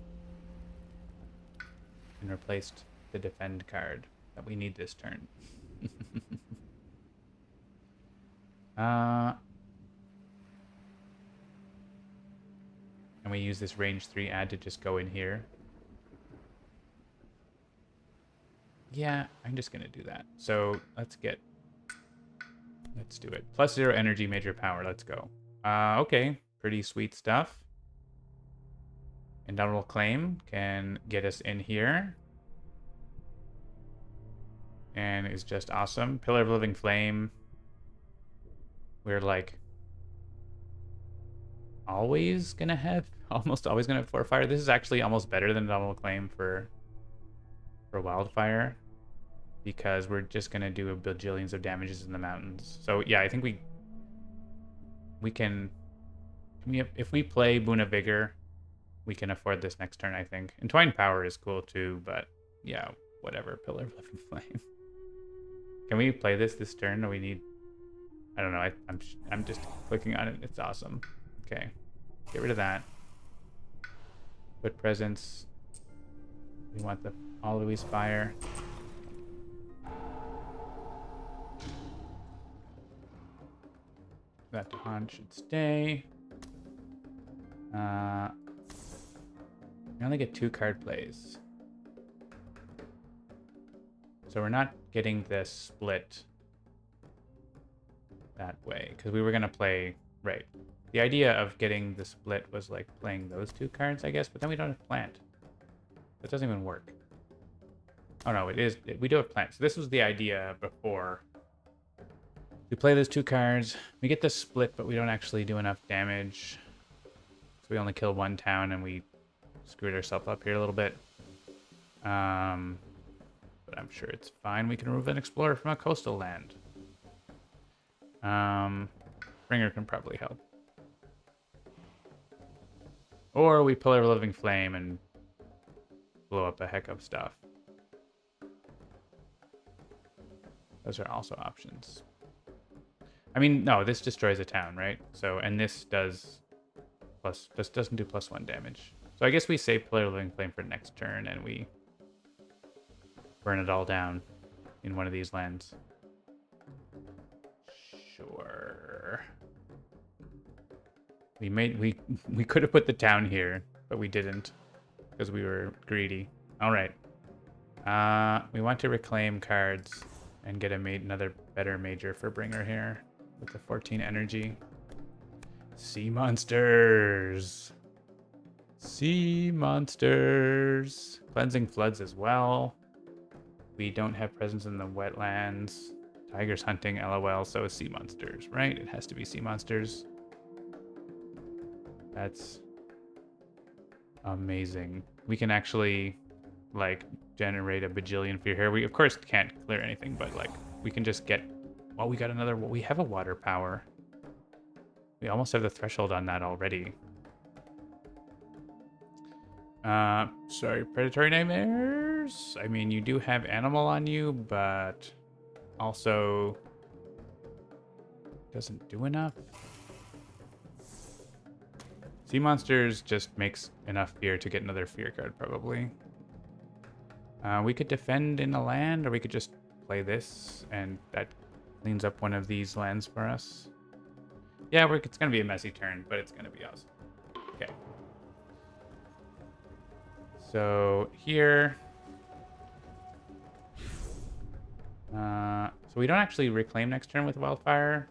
and replaced the defend card that we need this turn? And we use this range 3 add to just go in here. Yeah, I'm just gonna do that. So let's do it. +0 energy, major power. Let's go. Okay, pretty sweet stuff. Indomitable Claim can get us in here. And is just awesome. Pillar of Living Flame. We're like almost always gonna have Floor Fire. This is actually almost better than Indomitable Claim for Wildfire, because we're just gonna do a bajillions of damages in the mountains. So yeah, I think we can. If we play Boon of Vigor, we can afford this next turn, I think. Entwined Power is cool too, but yeah, whatever. Pillar of Living Flame. Can we play this turn? Or we need... I don't know. I'm just clicking on it. It's awesome. Okay. Get rid of that. Put presence. We want the Always Fire. That Tahan should stay. We only get 2 card plays. So we're not getting this split that way, because we were going to play... Right. The idea of getting the split was like playing those 2 cards, I guess, but then we don't have Plant. That doesn't even work. Oh no, it is. We do have Plant. So this was the idea before. We play those 2 cards. We get the split, but we don't actually do enough damage. So we only kill 1 town, and we screwed ourselves up here a little bit. But I'm sure it's fine. We can remove an explorer from a coastal land. Bringer can probably help. Or we Pillar of Living Flame and blow up a heck of stuff. Those are also options. I mean, no, this destroys a town, right? So, and this doesn't do +1 damage. So I guess we save Pillar of Living Flame for next turn, and we burn it all down in one of these lands. Sure. We could have put the town here, but we didn't. because we were greedy. All right. We want to reclaim cards and get another better major for Bringer here with the 14 energy. Sea monsters. Sea monsters. Cleansing floods as well. We don't have presence in the wetlands. Tigers hunting, LOL, so is sea monsters, right? It has to be sea monsters. That's amazing. We can actually, like, generate a bajillion fear here. We, of course, can't clear anything, but, like, we can just get... Well, we got another... We have a water power. We almost have the threshold on that already. Sorry, predatory nightmares? I mean, you do have animal on you, but also doesn't do enough. Sea monsters just makes enough fear to get another fear card, probably. We could defend in a land, or we could just play this, and that cleans up one of these lands for us. Yeah, it's going to be a messy turn, but it's going to be awesome. Okay. So here... so we don't actually reclaim next turn with Wildfire,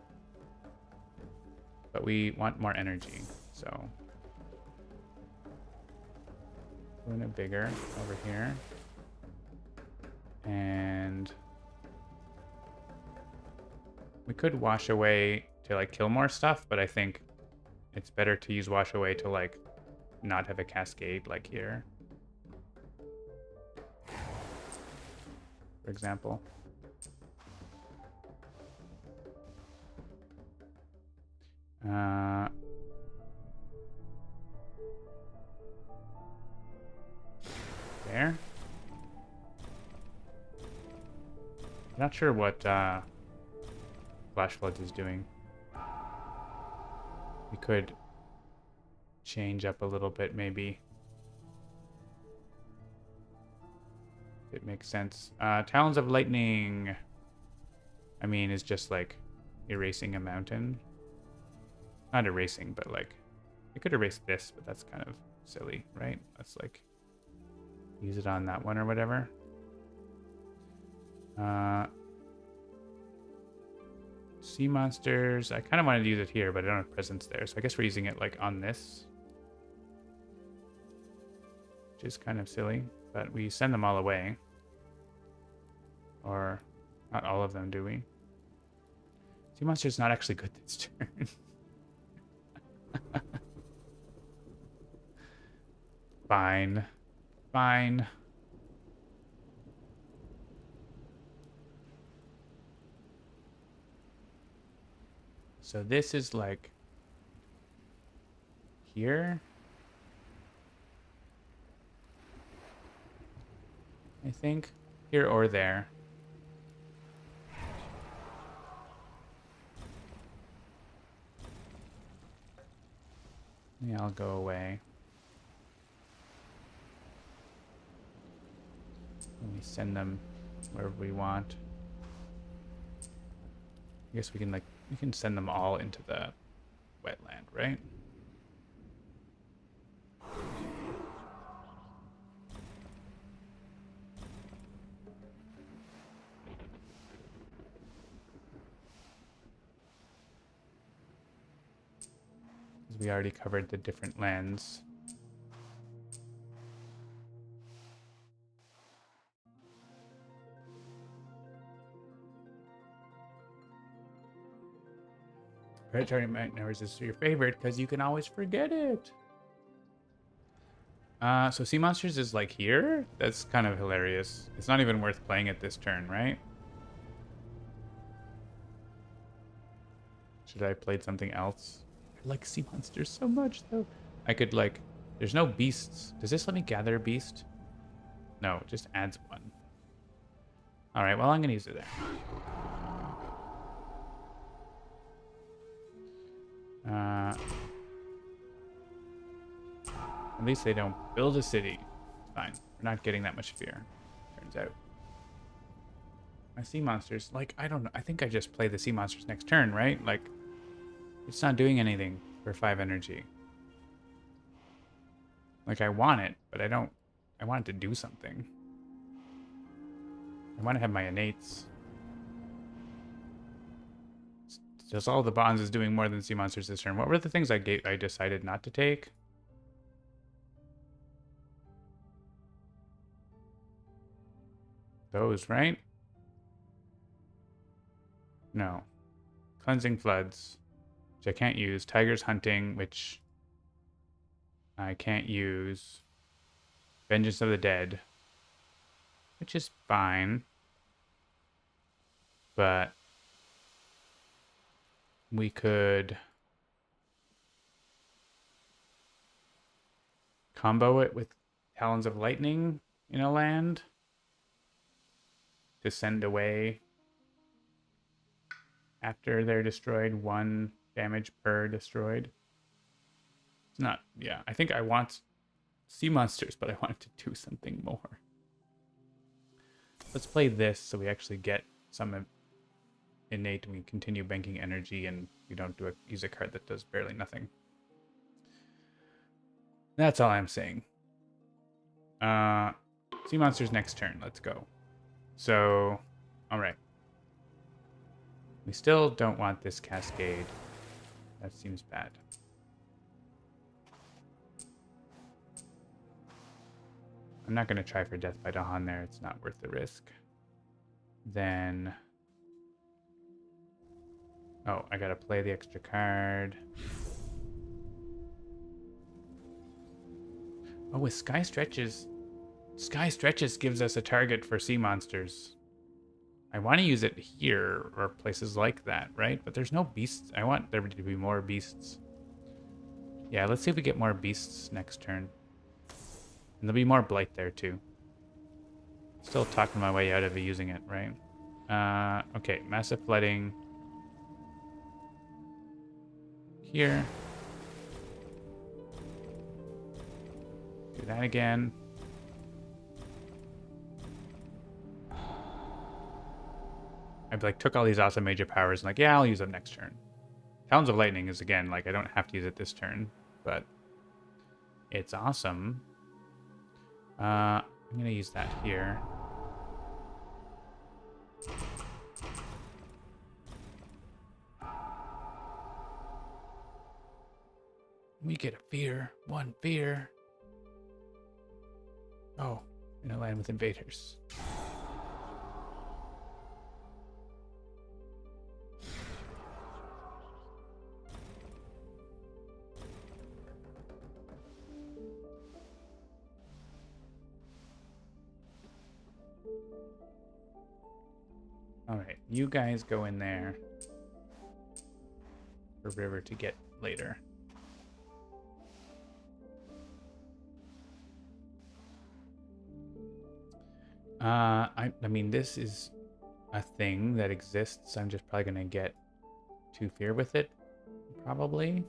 but we want more energy, so... Doing it bigger over here. And... we could Wash Away to, like, kill more stuff, but I think it's better to use Wash Away to, like, not have a cascade, like here. For example. There. I'm not sure what Flash Floods is doing. We could change up a little bit, maybe. If it makes sense. Talons of Lightning. I mean, is just like erasing a mountain. Not erasing, but like, I could erase this, but that's kind of silly, right? Let's like use it on that one or whatever. Sea monsters. I kind of wanted to use it here, but I don't have presence there, so I guess we're using it like on this, which is kind of silly. But we send them all away, or not all of them, do we? Sea monster's not actually good this turn. Fine. Fine. So this is like here. I think. Here or there. Yeah, I'll go away. And we send them wherever we want. I guess we can send them all into the wetland, right? Because we already covered the different lands. Predatory Nightmares is your favorite because you can always forget it. So Sea Monsters is like here? That's kind of hilarious. It's not even worth playing it this turn, right? Should I have played something else? I like Sea Monsters so much, though. I could, like... There's no beasts. Does this let me gather a beast? No, it just adds one. Alright, well, I'm going to use it there. At least they don't build a city. It's fine. We're not getting that much fear, turns out. My sea monsters, like, I don't know. I think I just play the sea monsters next turn, right? Like, it's not doing anything for 5 energy. Like, I want it, but I don't... I want it to do something. I want to have my innates. Just all the bonds is doing more than sea monsters this turn. What were the things I decided not to take? Those, right? No. Cleansing Floods, which I can't use. Tigers Hunting, which I can't use. Vengeance of the Dead, which is fine. But we could combo it with Talons of Lightning in a land to send away after they're destroyed 1 damage per destroyed. It's not, yeah, I think I want sea monsters, but I want it to do something more. Let's play this so we actually get some innate and we continue banking energy and we don't use a card that does barely nothing. That's all I'm saying. Sea monsters next turn. Let's go. So, all right. We still don't want this Cascade. That seems bad. I'm not going to try for Death by Dahan there. It's not worth the risk. Then... oh, I got to play the extra card. Oh, with Sky Stretches... Sky Stretches gives us a target for sea monsters. I want to use it here or places like that, right? But there's no beasts. I want there to be more beasts. Yeah, let's see if we get more beasts next turn. And there'll be more Blight there, too. Still talking my way out of using it, right? Okay, Massive Flooding. Here. Do that again. I like took all these awesome major powers and like, yeah, I'll use them next turn. Talons of Lightning is again, like I don't have to use it this turn, but it's awesome. I'm gonna use that here. We get a fear, 1 fear. Oh, in a land with invaders. All right, you guys go in there for River to get later. I mean, this is a thing that exists. I'm just probably gonna get 2 fear with it, probably.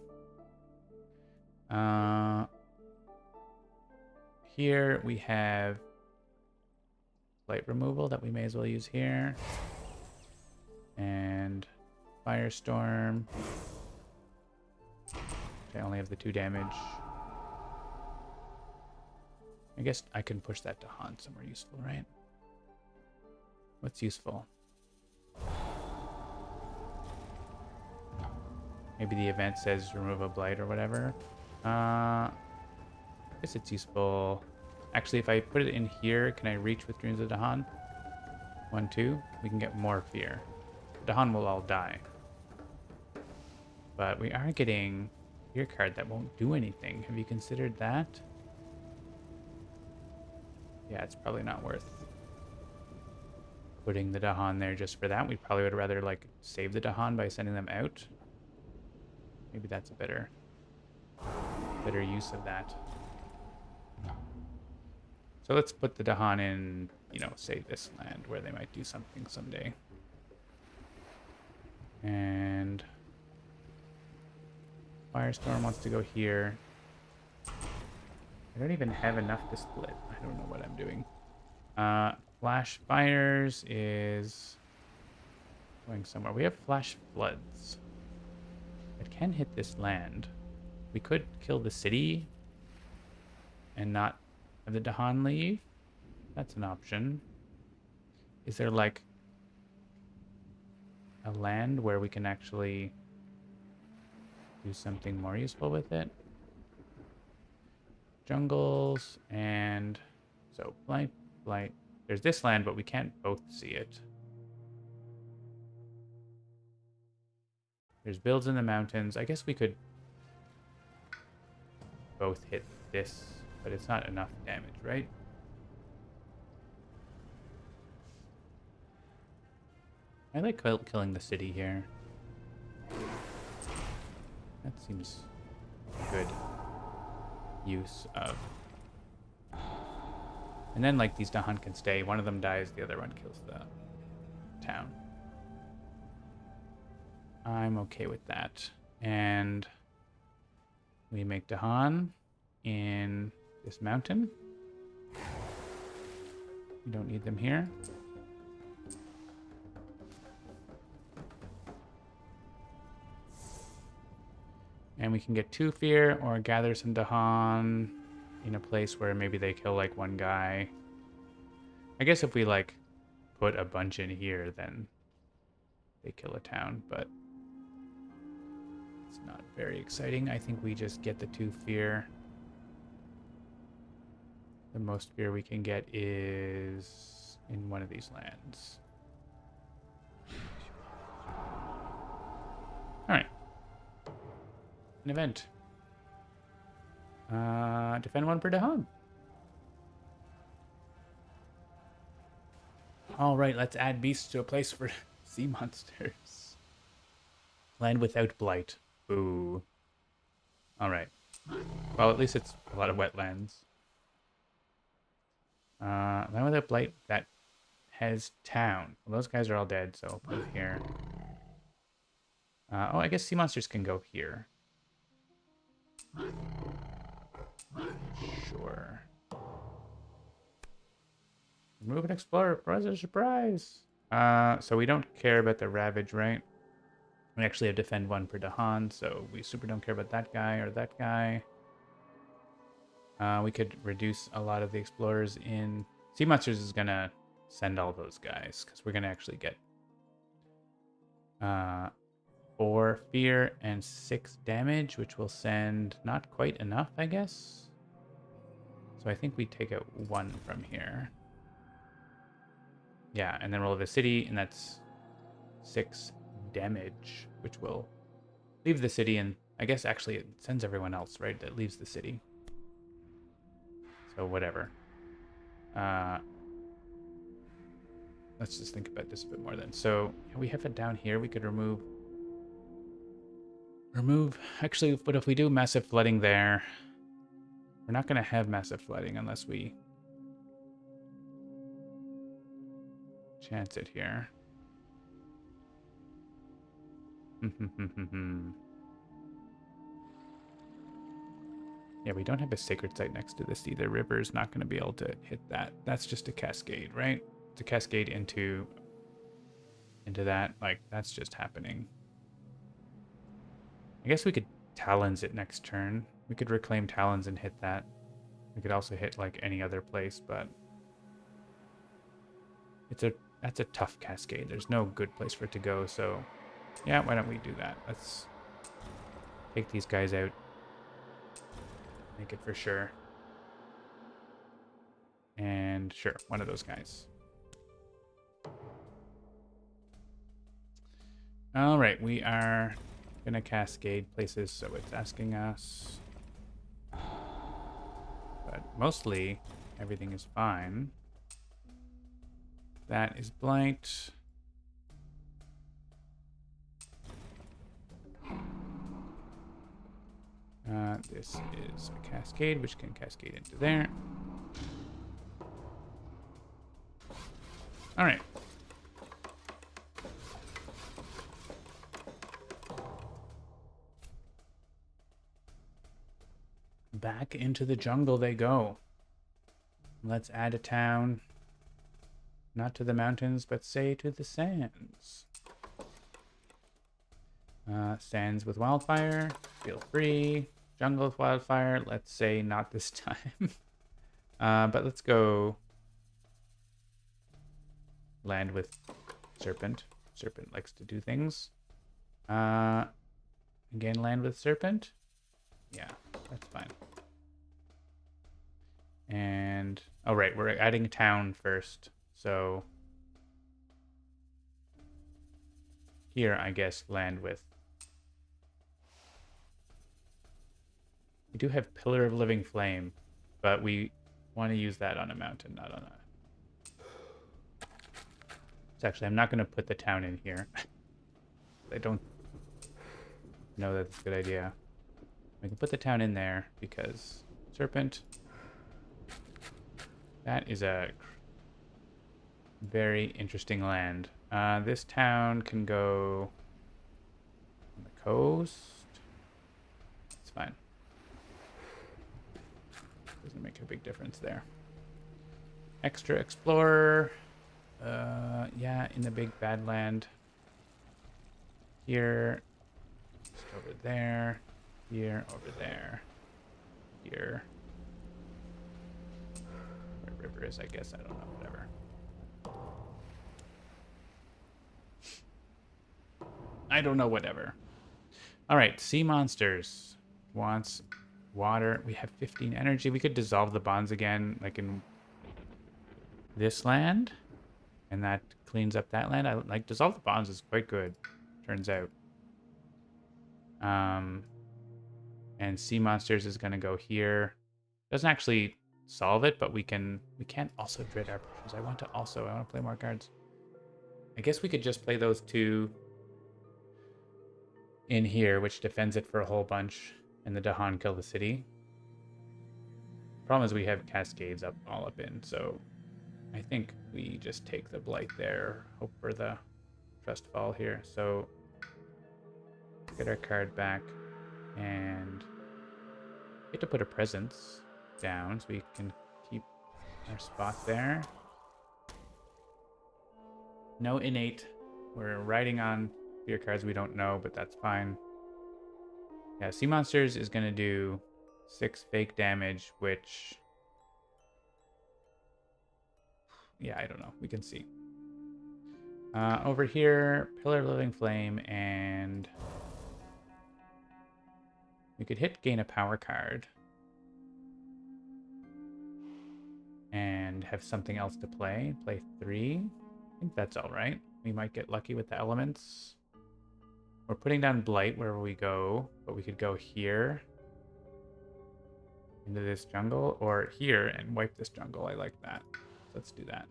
Here we have light removal that we may as well use here. And Firestorm. I only have the 2 damage. I guess I can push that to Han somewhere useful, right? What's useful? Maybe the event says remove a blight or whatever. I guess it's useful. Actually, if I put it in here, can I reach with Dreams of Dahan? 1, 2. We can get more fear. Dahan will all die. But we are getting a fear card that won't do anything. Have you considered that? Yeah, it's probably not worth putting the Dahan there just for that. We probably would rather like save the Dahan by sending them out. Maybe that's a better use of that. So let's put the Dahan in, you know, say this land where they might do something someday. And Firestorm wants to go here. I don't even have enough to split. I don't know what I'm doing. Flash Fires is going somewhere. We have Flash Floods. It can hit this land. We could kill the city. and not have the Dahan leave. That's an option. Is there like a land where we can actually do something more useful with it? Jungles and so blight. There's this land, but we can't both see it. There's builds in the mountains. I guess we could both hit this, but it's not enough damage, right? I like killing the city here. That seems good use of. And then, like, these Dahan can stay. One of them dies, the other one kills the town. I'm okay with that. And we make Dahan in this mountain. We don't need them here. And we can get 2 fear or gather some Dahan in a place where maybe they kill like one guy. I guess if we like put a bunch in here, then they kill a town, but it's not very exciting. I think we just get the 2 fear. The most fear we can get is in one of these lands. All right. An event. Defend 1 per Dahan. All right, let's add beasts to a place for sea monsters. Land without blight. Ooh. All right. Well, at least it's a lot of wetlands. Land without blight that has town. Well, those guys are all dead, so I'll put it here. Oh, I guess sea monsters can go here. Sure. Remove an explorer. Surprise, surprise. So we don't care about the ravage, right? We actually have defend 1 per Dahan, so we super don't care about that guy or that guy. We could reduce a lot of the explorers in. Sea monsters is gonna send all those guys because we're gonna actually get 4 fear and 6 damage, which will send not quite enough, I guess. So I think we take out 1 from here. Yeah, and then we'll have a city, and that's 6 damage, which will leave the city, and I guess actually it sends everyone else, right? That leaves the city. So whatever. Let's just think about this a bit more then. So yeah, we have it down here. We could remove. Actually, but if we do massive flooding there, we're not going to have massive flooding unless we chance it here. Yeah, we don't have a sacred site next to this either. River's not going to be able to hit that. That's just a cascade, right? It's a cascade into that. Like, that's just happening. I guess we could Talons it next turn. We could reclaim Talons and hit that. We could also hit, like, any other place, but that's a tough cascade. There's no good place for it to go, so yeah, why don't we do that? Let's take these guys out. Make it for sure. And sure, one of those guys. All right, we are gonna cascade places, so it's asking us. But mostly, everything is fine. That is blight. This is a cascade, which can cascade into there. All right. Back into the jungle they go. Let's add a town. Not to the mountains, but say to the sands. Sands with wildfire. Feel free. Jungle with wildfire. Let's say not this time. But let's go land with Serpent. Serpent likes to do things. Again, land with Serpent. Yeah, that's fine. And, oh right, we're adding a town first. So here, I guess, land with. We do have Pillar of Living Flame, but we want to use that on a mountain, not on a... So actually, I'm not going to put the town in here. I don't know that's a good idea. We can put the town in there because Serpent. That is a very interesting land. This town can go on the coast. It's fine. Doesn't make a big difference there. Extra explorer. Yeah, in the big bad land. Here. Just over there. Here, over there. Here. Where river is, I guess. I don't know. Whatever. I don't know. Whatever. All right. Sea monsters. Wants water. We have 15 energy. We could dissolve the bonds again, like in this land. And that cleans up that land. I like dissolve the bonds is quite good, turns out. And sea monsters is gonna go here. Doesn't actually solve it, but we can't also dread our potions. I want to play more cards. I guess we could just play those two in here, which defends it for a whole bunch, and the Dahan kill the city. Problem is we have cascades all up in, so I think we just take the blight there, hope for the trust fall here. So get our card back, and we get to put a presence down so we can keep our spot there. No innate. We're riding on fear cards we don't know, but that's fine. Yeah, Sea Monsters is going to do 6 fake damage, which... yeah, I don't know. We can see. Over here, Pillar of Living Flame, and... we could hit gain a power card. And have something else to play. Play 3. I think that's alright. We might get lucky with the elements. We're putting down Blight wherever we go, but we could go here into this jungle, or here and wipe this jungle. I like that. Let's do that.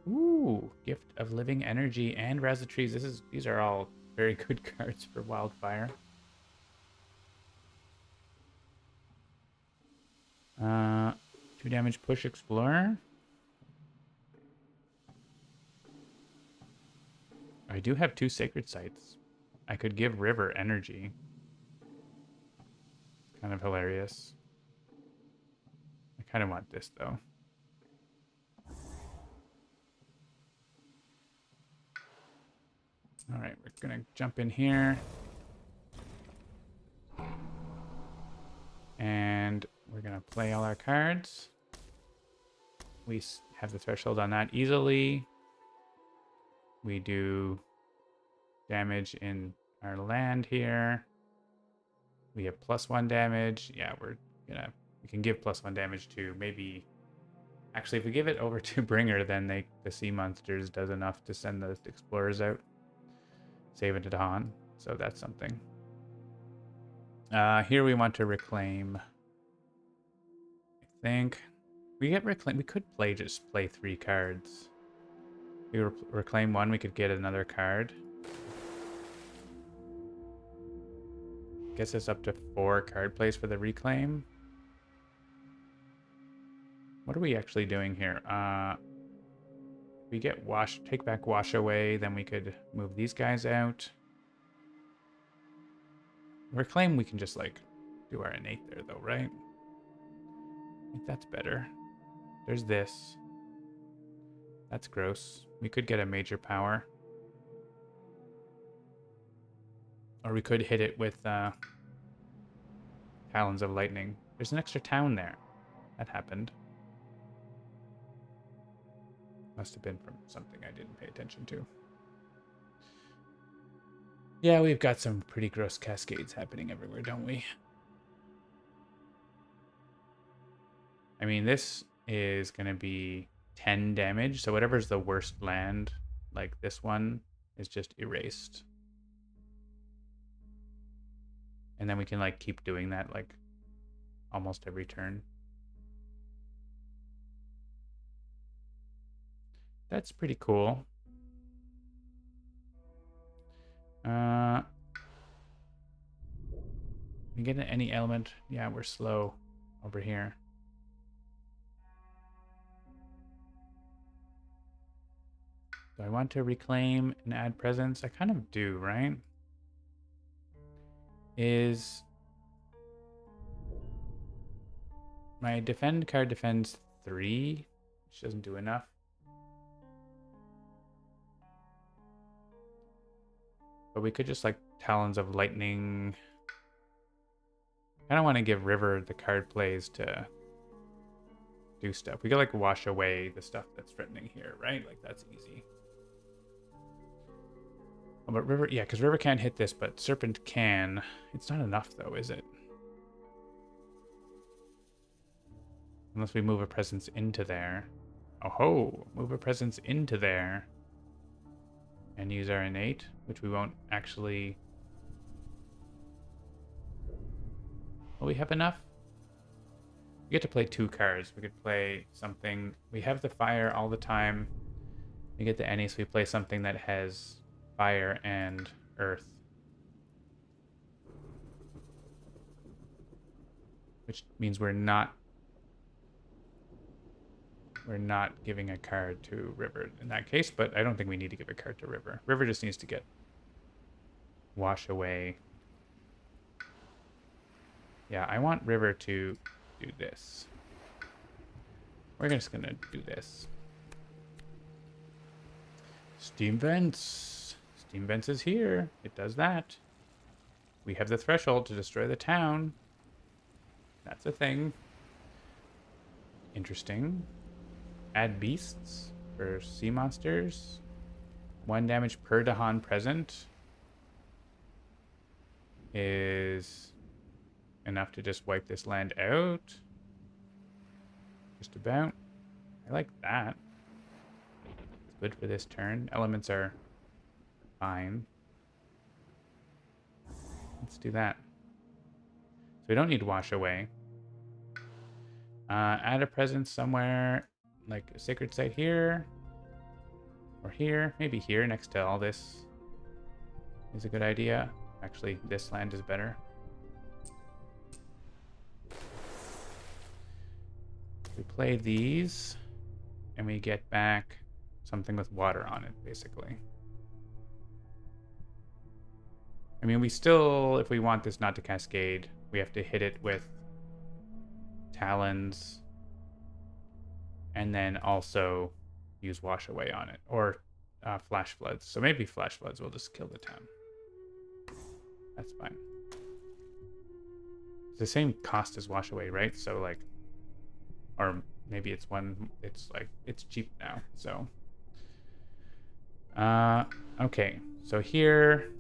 Ooh, Gift of Living Energy and Razatrees. These are all very good cards for Wildfire. 2 damage push Explorer. I do have 2 Sacred Sites. I could give River energy. Kind of hilarious. I kind of want this, though. Alright, we're going to jump in here. And we're going to play all our cards. We have the threshold on that easily. We do damage in our land here. We have +1 damage. Yeah, we can give +1 damage to maybe... actually, if we give it over to Bringer, then the Sea Monsters does enough to send the Explorers out. Save it to Dahan. So that's something. Here we want to reclaim. I think we get reclaim. We could just play 3 cards. We reclaim 1. We could get another card. Gets us up to 4 card plays for the reclaim. What are we actually doing here? We get take back wash away, then we could move these guys out. Reclaim, we can just like do our innate there though, right? I think that's better. There's this. That's gross. We could get a major power. Or we could hit it with Talons of Lightning. There's an extra town there. That happened. Must have been from something I didn't pay attention to. Yeah, we've got some pretty gross cascades happening everywhere, don't we? I mean, this is going to be 10 damage, so whatever's the worst land, like this one, is just erased. And then we can, like, keep doing that, like, almost every turn. That's pretty cool. We get any element? Yeah, we're slow over here. Do I want to reclaim and add presence? I kind of do, right? Is my defend card defends 3, which doesn't do enough. But we could just like Talons of Lightning. I don't want to give River the card plays to do stuff. We could like wash away the stuff that's threatening here, right? Like that's easy. Oh, but River, yeah, because River can't hit this, but Serpent can. It's not enough though, is it? Unless we move a presence into there. Oh ho! Move a presence into there. And use our innate, which we won't actually... Will we have enough? We get to play 2 cards. We could play something... We have the fire all the time. We get the any, so we play something that has fire and earth. Which means we're not giving a card to River in that case, but I don't think we need to give a card to River. River just needs to get wash away. Yeah, I want River to do this. We're just gonna do this. Steam Vents. Steam Vents is here. It does that. We have the threshold to destroy the town. That's a thing. Interesting. Add beasts for sea monsters. 1 damage per Dahan present is enough to just wipe this land out. Just about. I like that. It's good for this turn. Elements are fine. Let's do that. So we don't need wash away. Add a presence somewhere, like a sacred site here. Or here. Maybe here next to all this is a good idea. Actually, this land is better. We play these, and we get back something with water on it, basically. I mean, we still, if we want this not to cascade, we have to hit it with Talons, and then also use Wash Away on it, or Flash Floods. So maybe Flash Floods will just kill the town. That's fine. It's the same cost as Wash Away, right? So like, or maybe it's one, it's like, it's cheap now, so. Okay, so here,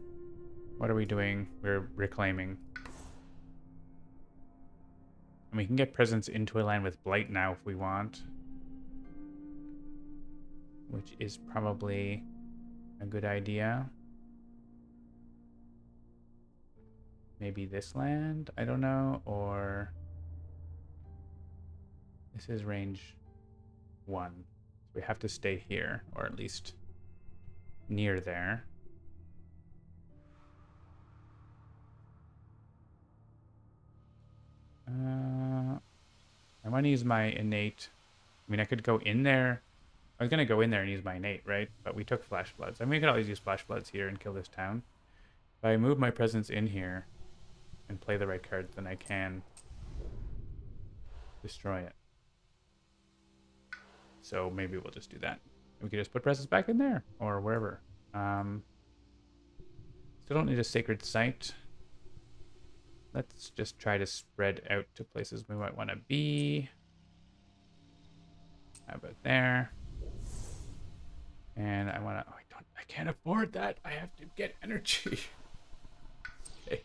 what are we doing? We're reclaiming. And we can get presence into a land with Blight now if we want. Which is probably a good idea. Maybe this land? I don't know. Or... This is range 1. So we have to stay here. Or at least near there. I want to use my innate. I mean, I could go in there. I was going to go in there and use my innate, right? But we took Flash Floods. I mean, we could always use Flash Floods here and kill this town. If I move my presence in here and play the right cards, then I can destroy it. So maybe we'll just do that. We could just put presence back in there or wherever. Still don't need a sacred site. let's just try to spread out to places we might want to be. How about there? And I want to, oh, I can't afford that. I have to get energy. Okay.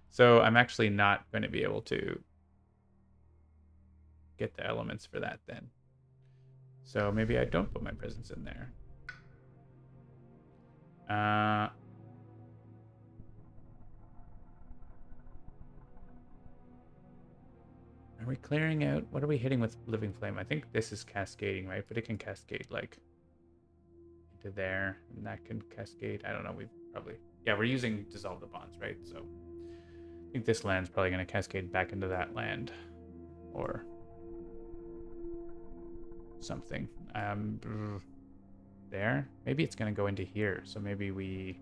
So I'm actually not going to be able to get the elements for that then. So maybe I don't put my presence in there. Are we clearing out? What are we hitting with Living Flame? I think this is cascading, right? But it can cascade like into there, and that can cascade. I don't know. We've probably, yeah, we're using Dissolve the Bonds, right? So I think this land's probably going to cascade back into that land, or something. There. Maybe it's going to go into here. So maybe we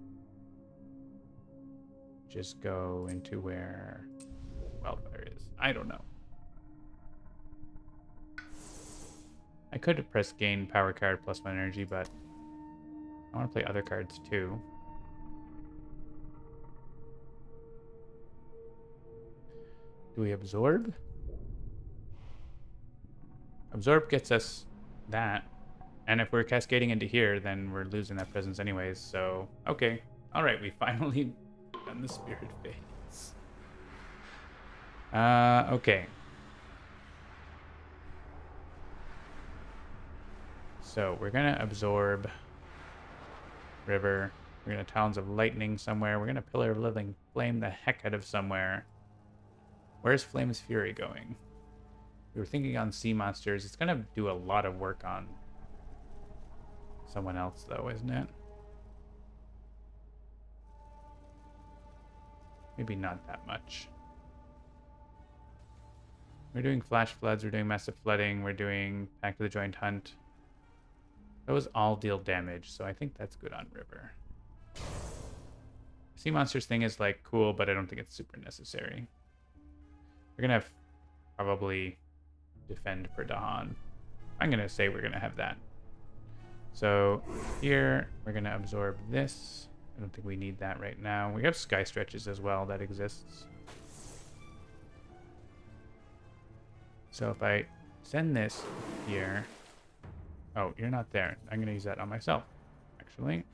just go into where Wildfire is. I don't know. I could have pressed gain power card plus 1 energy, but I want to play other cards too. Do we absorb? Absorb gets us that. And if we're cascading into here, then we're losing that presence anyways. So, okay. All right, we finally done the Spirit Phase. Okay. So we're going to absorb River. We're going to Talons of Lightning somewhere. We're going to Pillar of Living Flame the heck out of somewhere. Where's Flame's Fury going? We were thinking on sea monsters. It's going to do a lot of work on someone else, though, isn't it? Maybe not that much. We're doing Flash Floods. We're doing Massive Flooding. We're doing Back to the Joint Hunt. Those all deal damage, so I think that's good on River. Sea Monsters thing is, like, cool, but I don't think it's super necessary. We're going to probably defend for Dahan. I'm going to say we're going to have that. So here, we're going to absorb this. I don't think we need that right now. We have Sky Stretches as well that exists. So if I send this here... Oh, you're not there. I'm going to use that on myself, actually.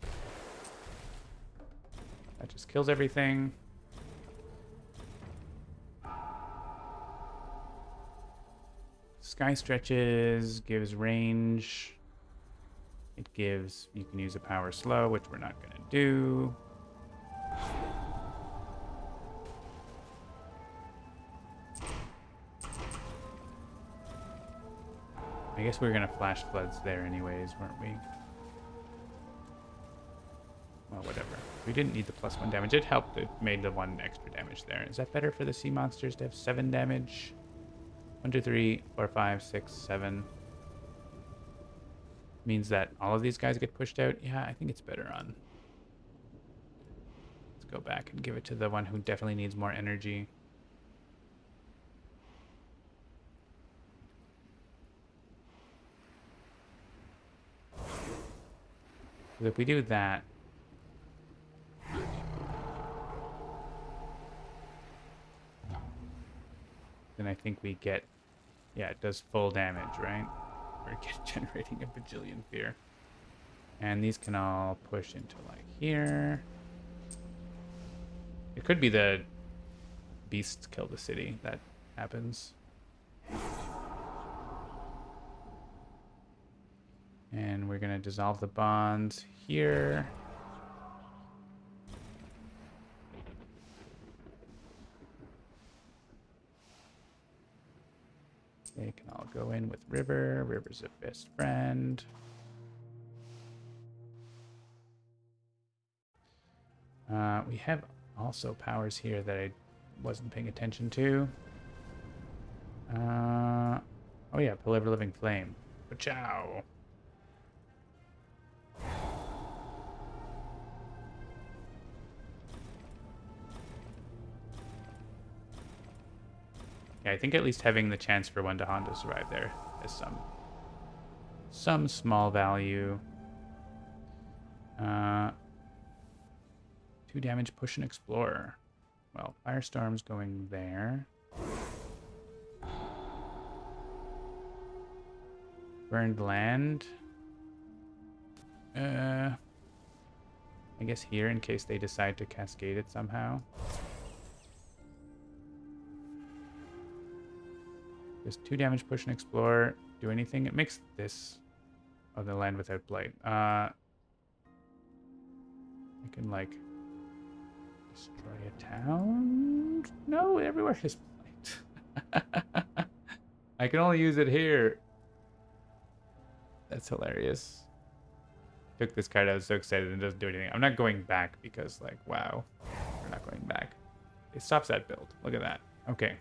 That just kills everything. Sky Stretches gives range. It gives, you can use a power slow, which we're not going to do. I guess we were going to Flash Floods there anyways, weren't we? Well, whatever. We didn't need the +1 damage. It helped. It made the 1 extra damage there. Is that better for the sea monsters to have 7 damage? 1, 2, 3, 4, 5, 6, 7. Means that all of these guys get pushed out. Yeah, I think it's better on. Let's go back and give it to the one who definitely needs more energy. Because if we do that, then I think we get, yeah, it does full damage, right? We're generating a bajillion fear. And these can all push into like here. It could be the beasts kill the city that happens. And we're going to dissolve the bonds here. They can all go in with River. River's a best friend. We have also powers here that I wasn't paying attention to. Oh yeah, Pillar of Living Flame. Ciao. Yeah, I think at least having the chance for one Dahan to survive there has some small value. 2 damage, push an Explorer. Well, Firestorm's going there. Burned land. I guess here in case they decide to cascade it somehow. Does 2 damage, push and explore. Do anything? It makes this of the land without blight. I can like destroy a town? No, everywhere is blight. I can only use it here. That's hilarious. Took this card, I was so excited and doesn't do anything. I'm not going back because like, wow. We're not going back. It stops that build. Look at that. Okay.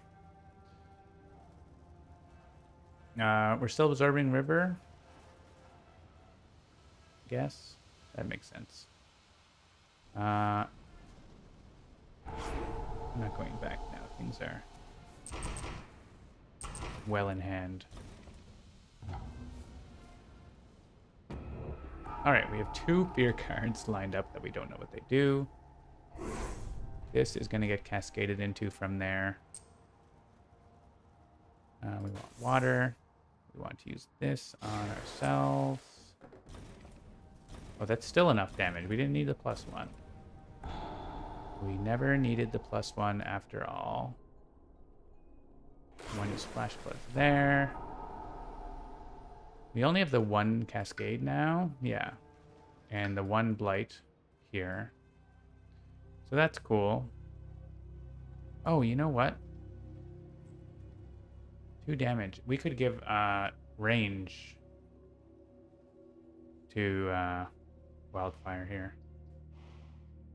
We're still absorbing river. Guess. That makes sense. I'm not going back now. Things are well in hand. Alright, we have 2 fear cards lined up that we don't know what they do. This is going to get cascaded into from there. We want water. We want to use this on ourselves. Oh, that's still enough damage. We didn't need the +1. We never needed the +1 after all. One is Flash Flood there. We only have the 1 cascade now. Yeah. And the 1 blight here. So that's cool. Oh, you know what? 2 damage. We could give range to Wildfire here.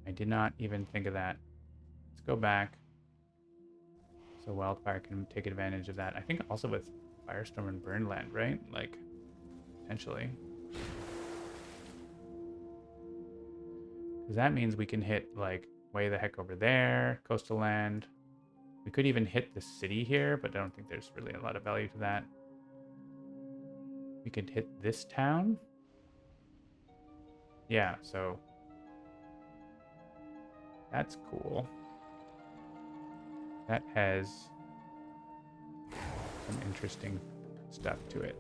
I did not even think of that. Let's go back. So Wildfire can take advantage of that. I think also with Firestorm and Burn Land, right? Like, potentially. Because that means we can hit, like, way the heck over there, coastal land. We could even hit the city here, but I don't think there's really a lot of value to that. We could hit this town. Yeah, so that's cool. That has some interesting stuff to it.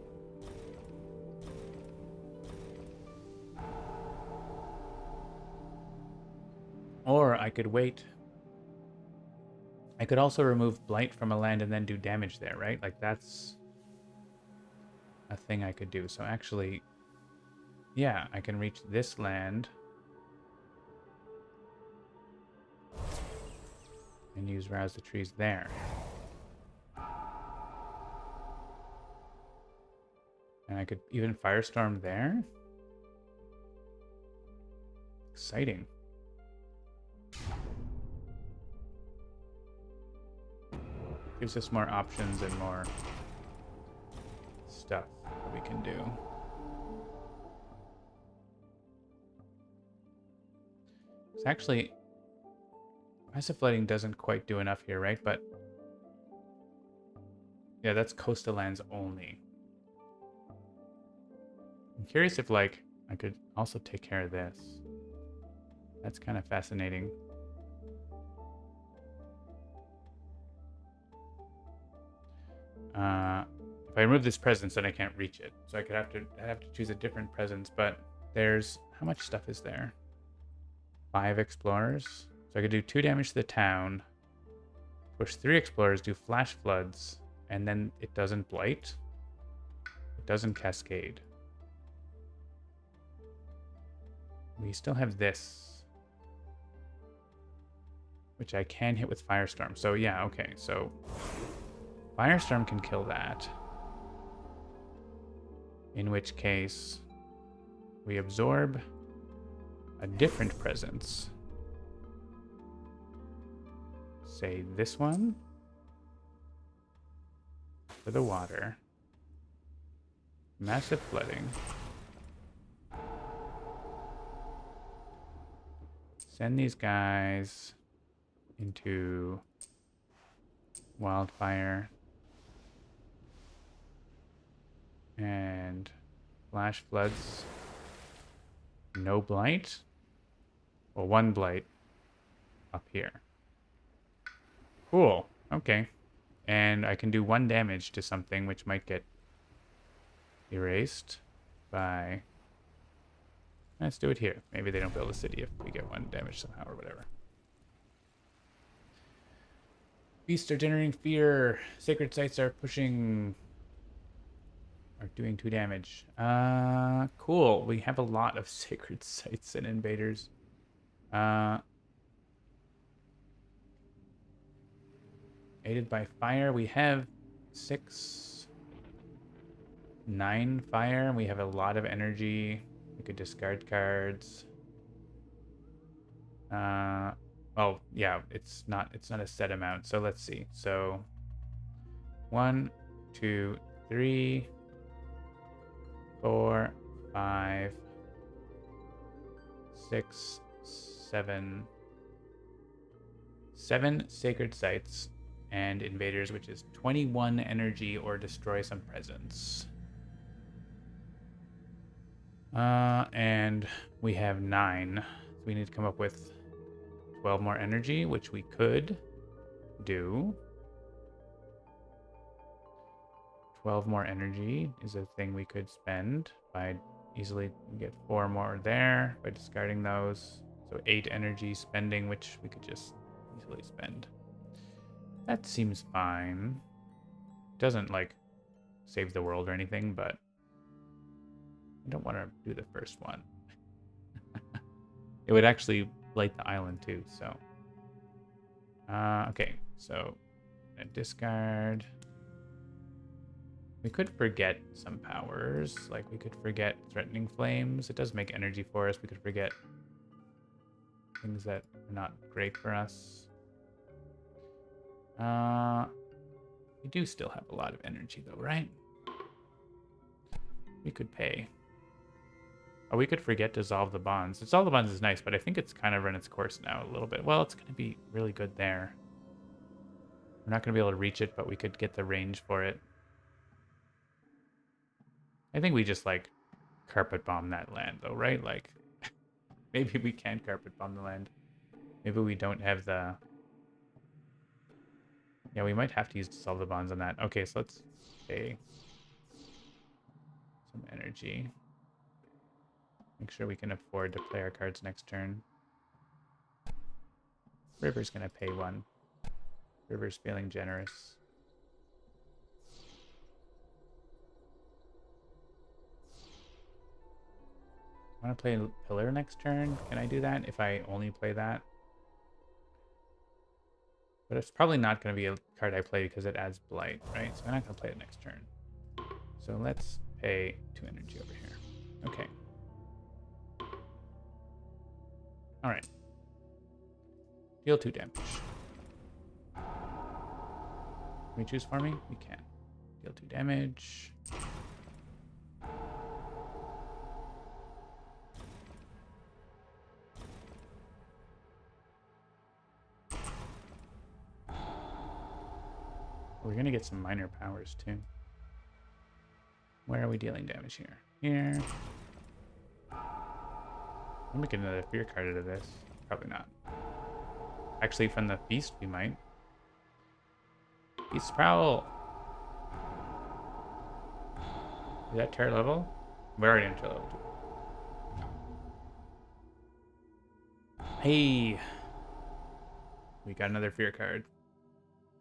Or I could wait. I could also remove blight from a land and then do damage there, right? Like that's a thing I could do. So actually, yeah, I can reach this land and use Rouse the Trees there. And I could even Firestorm there. Exciting. Gives us more options and more stuff that we can do. It's actually, Massive Flooding doesn't quite do enough here, right? But yeah, that's coastal lands only. I'm curious if like I could also take care of this. That's kind of fascinating. If I remove this presence, then I can't reach it. So I'd have to choose a different presence. But there's how much stuff is there? 5 explorers. So I could do 2 damage to the town. Push 3 explorers, do flash floods, and then it doesn't blight. It doesn't cascade. We still have this, which I can hit with Firestorm. So yeah, okay. So Firestorm can kill that. In which case, we absorb a different presence. Say this one for the water. Massive flooding. Send these guys into Wildfire. And flash floods. No blight. Well, 1 blight up here. Cool. Okay. And I can do 1 damage to something, which might get erased by... Let's do it here. Maybe they don't build a city if we get 1 damage somehow or whatever. Beasts are generating fear. Sacred sites are pushing... are doing 2 damage. Cool. We have a lot of sacred sites and invaders. Aided by fire, we have 9 fire. We have a lot of energy. We could discard cards. Oh yeah, it's not a set amount. So let's see. So 1, 2, 3, 4, 5, 6, 7. 7 sacred sites and invaders, which is 21 energy or destroy some presence. And we have 9. So we need to come up with 12 more energy, which we could do. 12 more energy is a thing we could spend by easily get 4 more there by discarding those. So 8 energy spending, which we could just easily spend. That seems fine. Doesn't like save the world or anything, but I don't want to do the first one. It would actually blight the island too, so. Okay, so a discard. We could forget some powers, like we could forget threatening flames. It does make energy for us. We could forget things that are not great for us. We do still have a lot of energy though, right? We could pay. Oh, we could forget Dissolve the Bonds. Dissolve the Bonds is nice, but I think it's kind of run its course now a little bit. Well, it's going to be really good there. We're not going to be able to reach it, but we could get the range for it. I think we just, like, carpet bomb that land, though, right? Like, maybe we can carpet bomb the land. Maybe we don't have the... Yeah, we might have to use Dissolve the Bonds on that. Okay, so let's pay some energy. Make sure we can afford to play our cards next turn. River's going to pay 1. River's feeling generous. I want to play Pillar next turn. Can I do that if I only play that? But it's probably not going to be a card I play because it adds Blight, right? So I'm not going to play it next turn. So let's pay 2 energy over here. Okay. Alright. Deal 2 damage. Can we choose for me? We can. Deal 2 damage. We're going to get some minor powers too. Where are we dealing damage here? Here. I'll make another fear card out of this. Probably not. Actually, from the feast, we might. Feast Prowl. Is that tier level? We're already in tier level 2. Hey! We got another fear card.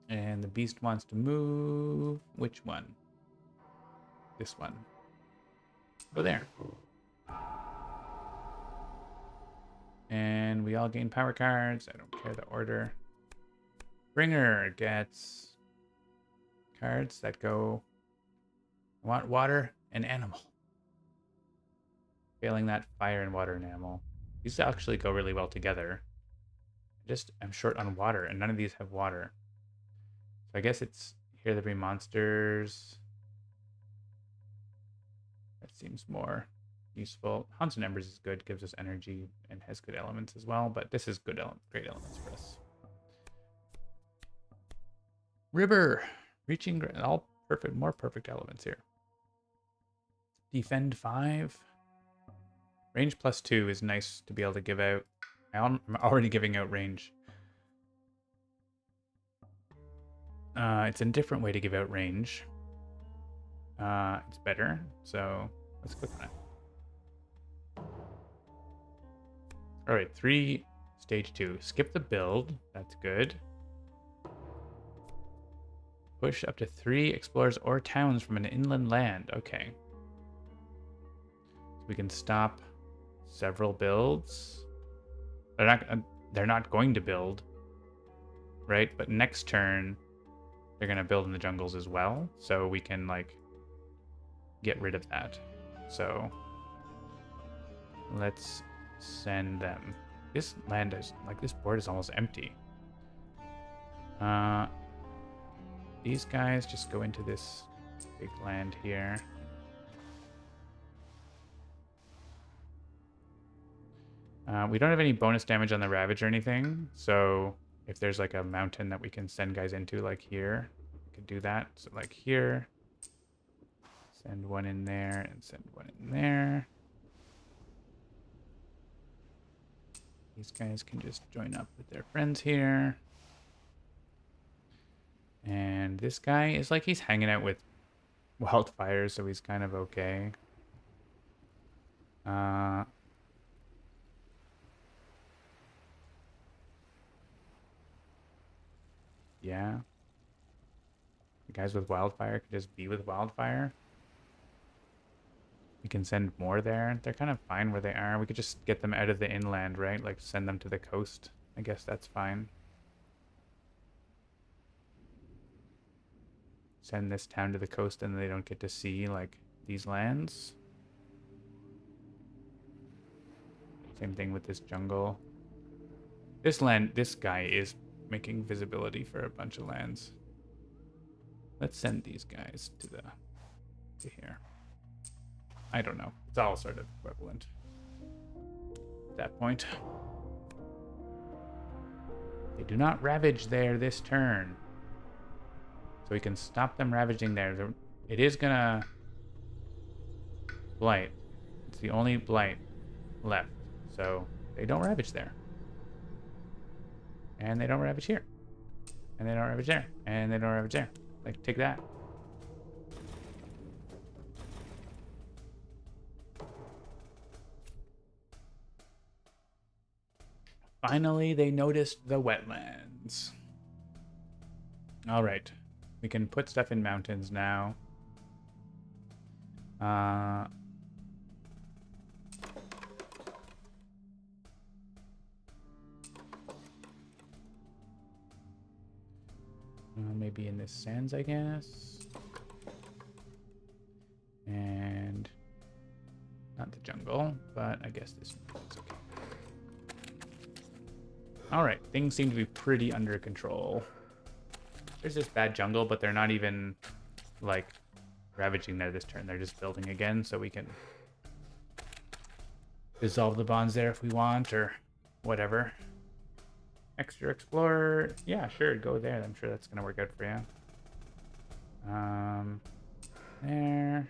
And the beast wants to move. Which one? This one. Go there. And we all gain power cards. I don't care the order. Bringer gets cards that go... I want water and animal. Failing that, fire and water and animal. These actually go really well together. I'm short on water, and none of these have water. So I guess it's Here There Be Monsters. That seems more useful. Haunts and Embers is good, gives us energy, and has good elements as well, but this is great elements for us. River! Reaching all perfect, more perfect elements here. Defend 5. Range +2 is nice to be able to give out. I'm already giving out range. It's a different way to give out range. It's better, so let's click on it. All right, 3, stage 2. Skip the build. That's good. Push up to 3 explorers or towns from an inland land. Okay. So we can stop several builds. They're not going to build, right? But next turn, they're going to build in the jungles as well. So we can, like, get rid of that. So let's send them. This land is, like, this board is almost empty. These guys just go into this big land here. We don't have any bonus damage on the Ravage or anything, so if there's like a mountain that we can send guys into, like here, we can do that. So like here, send one in there and send one in there. These guys can just join up with their friends here. And this guy is like, he's hanging out with wildfires, so he's kind of okay. Yeah. The guys with wildfire can just be with wildfire. We can send more there. They're kind of fine where they are. We could just get them out of the inland, right? Like send them to the coast. I guess that's fine. Send this town to the coast and they don't get to see like these lands. Same thing with this jungle. This land, this guy is making visibility for a bunch of lands. Let's send these guys to here. I don't know. It's all sort of equivalent at that point. They do not ravage there this turn. So we can stop them ravaging there. It is gonna blight. It's the only blight left. So they don't ravage there. And they don't ravage here. And they don't ravage there. And they don't ravage there. Like, take that. Finally, they noticed the wetlands. All right. We can put stuff in mountains now. Maybe in this sands, I guess. And not the jungle, but I guess this is okay. All right, things seem to be pretty under control. There's this bad jungle, but they're not even like ravaging there this turn. They're just building again, so we can dissolve the bonds there if we want, or whatever. Extra explorer, yeah, sure, go there. I'm sure that's gonna work out for you. There.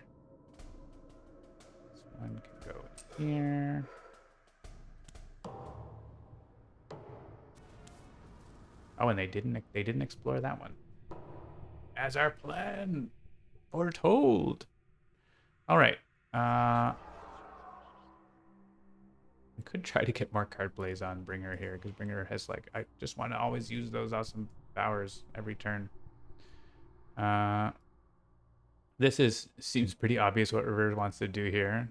This one can go in here. Oh, and they didn't explore that one. As our plan foretold. All right. We could try to get more card plays on Bringer here, because Bringer has like, I just want to always use those awesome powers every turn. This seems pretty obvious what Reverse wants to do here.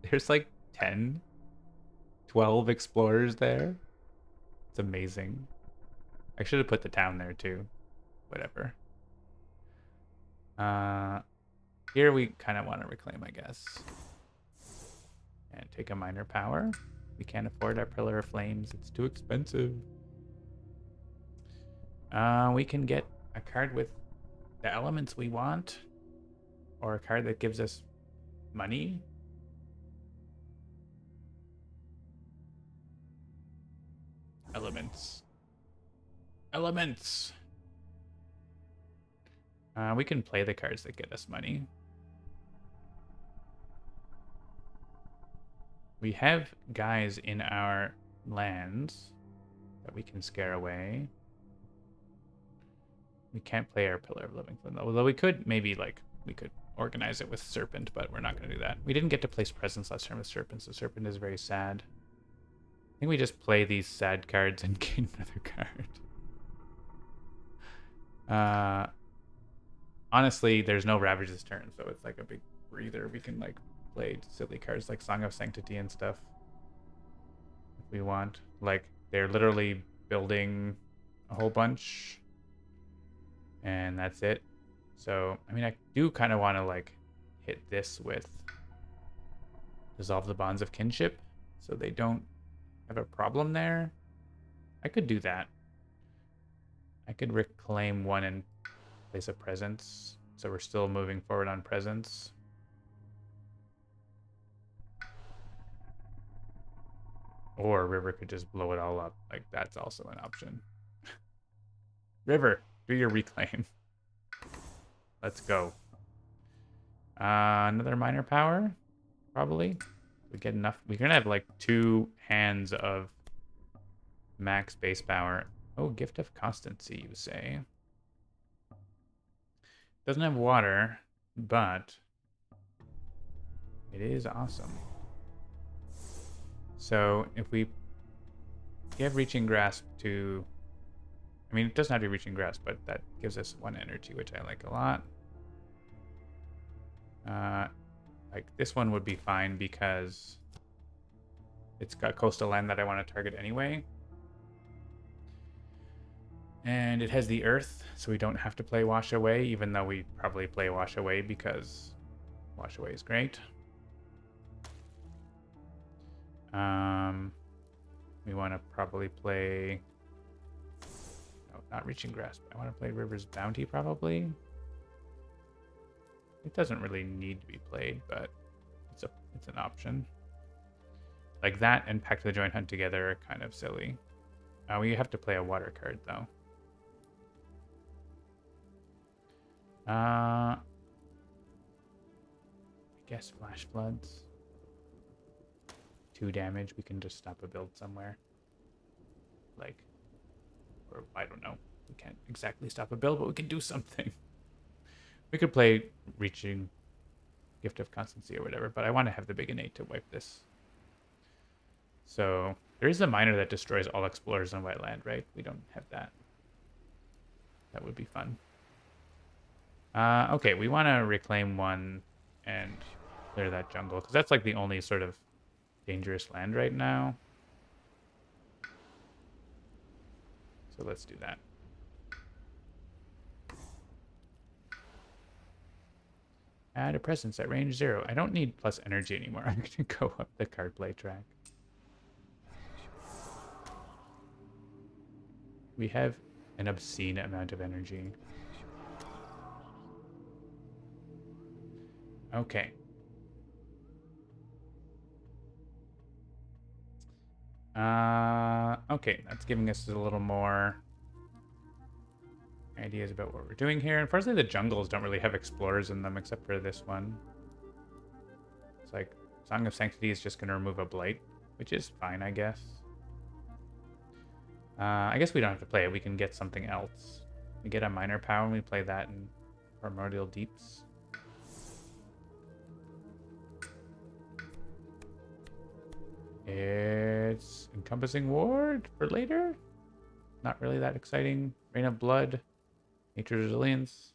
There's like 10, 12 explorers there. It's amazing. I should have put the town there too. Whatever. Here we kind of want to reclaim, I guess. And take a minor power. We can't afford our Pillar of Flames. It's too expensive. We can get a card with the elements we want. Or a card that gives us money. Elements. Elements! We can play the cards that get us money. We have guys in our lands that we can scare away. We can't play our Pillar of Living Flame, although we could maybe, like, we could organize it with Serpent, but we're not going to do that. We didn't get to place Presence last turn with Serpent, so Serpent is very sad. I think we just play these sad cards and gain another card. Honestly, there's no Ravage this turn, so it's like a big breather. We can, like, play silly cards like Song of Sanctity and stuff if we want. Like, they're literally building a whole bunch, and that's it. So, I mean, I do kind of want to, like, hit this with Dissolve the Bonds of Kinship so they don't have a problem there. I could do that. I could reclaim one and place a Presence, so we're still moving forward on Presence. Or River could just blow it all up. Like, that's also an option. River, do your reclaim. Let's go. Another minor power, probably. We get enough. We're gonna have like 2 hands of max base power. Oh, Gift of Constancy, you say? Doesn't have water, but it is awesome. So if we give Reaching Grasp to... I mean, it doesn't have to be Reaching Grasp, but that gives us 1 energy, which I like a lot. Like, this one would be fine because it's got coastal land that I want to target anyway. And it has the Earth, so we don't have to play Wash Away, even though we probably play Wash Away because Wash Away is great. We want to probably play... No, not Reaching Grasp. I want to play River's Bounty, probably. It doesn't really need to be played, but it's an option. Like that and Pact of the Joint Hunt together are kind of silly. We have to play a water card, though. I guess Flash Floods. 2 damage. We can just stop a build somewhere. Like, or I don't know. We can't exactly stop a build, but we can do something. We could play Reaching Gift of Constancy or whatever, but I want to have the big innate to wipe this. So there is a miner that destroys all explorers on white land, right? We don't have that. That would be fun. Okay, we want to reclaim 1 and clear that jungle, because that's like the only sort of dangerous land right now. So let's do that. Add a presence at range 0. I don't need plus energy anymore. I'm going to go up the card play track. We have an obscene amount of energy. Okay. Okay, that's giving us a little more ideas about what we're doing here. Unfortunately, the jungles don't really have explorers in them except for this one. It's like Song of Sanctity is just going to remove a blight, which is fine, I guess. I guess we don't have to play it. We can get something else. We get a minor power and we play that in Primordial Deeps. It's Encompassing Ward for later. Not really that exciting. Rain of Blood. Nature's Resilience.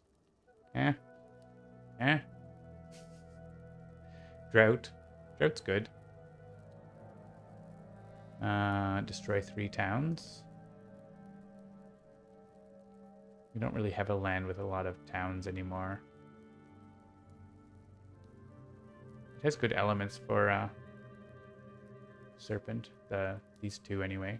Drought. Drought's good. Destroy 3 towns. We don't really have a land with a lot of towns anymore. It has good elements for Serpent. These 2 anyway.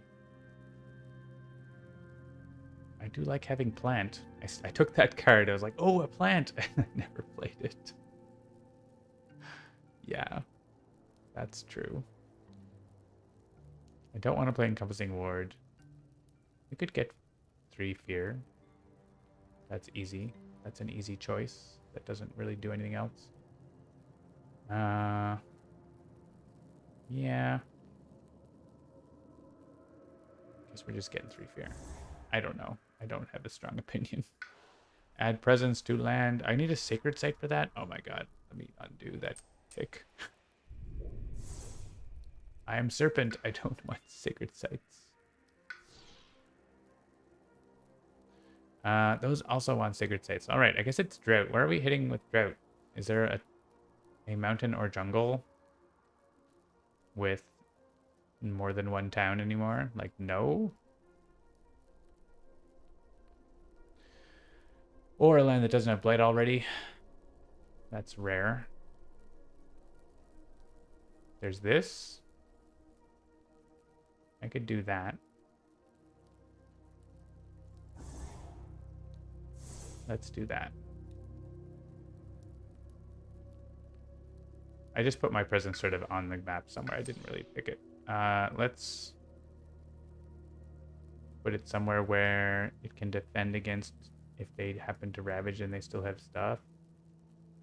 I do like having plant. I took that card. I was like, oh, a plant. And I never played it. Yeah, that's true. I don't want to play Encompassing Ward. We could get 3 Fear. That's easy. That's an easy choice. That doesn't really do anything else. Yeah. Guess we're just getting 3 Fear. I don't know. I don't have a strong opinion. Add presence to land. I need a sacred site for that. Oh my god. Let me undo that tick. I am serpent. I don't want sacred sites. Those also want sacred sites. All right, I guess it's drought. Where are we hitting with drought? Is there a mountain or jungle with more than one town anymore? Like, no? Or a land that doesn't have blight already. That's rare. There's this. I could do that. Let's do that. I just put my presence sort of on the map somewhere. I didn't really pick it. Let's put it somewhere where it can defend against if they happen to ravage and they still have stuff.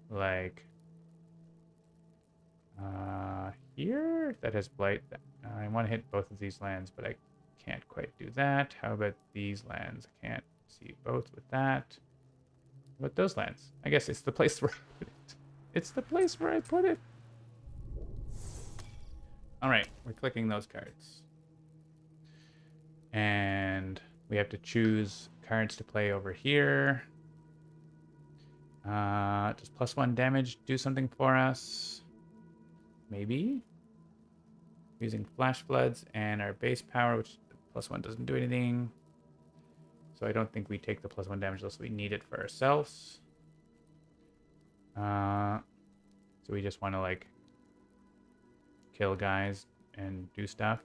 Like here, that has blight. I want to hit both of these lands, but I can't quite do that. How about these lands? I can't see both with that. What those lands? I guess it's the place where I put it. It's the place where I put it. All right, we're clicking those cards. And we have to choose cards to play over here. Does +1 damage do something for us? Maybe. Using flash floods and our base power, which +1 doesn't do anything. So I don't think we take the +1 damage unless we need it for ourselves. So we just want to like kill guys and do stuff.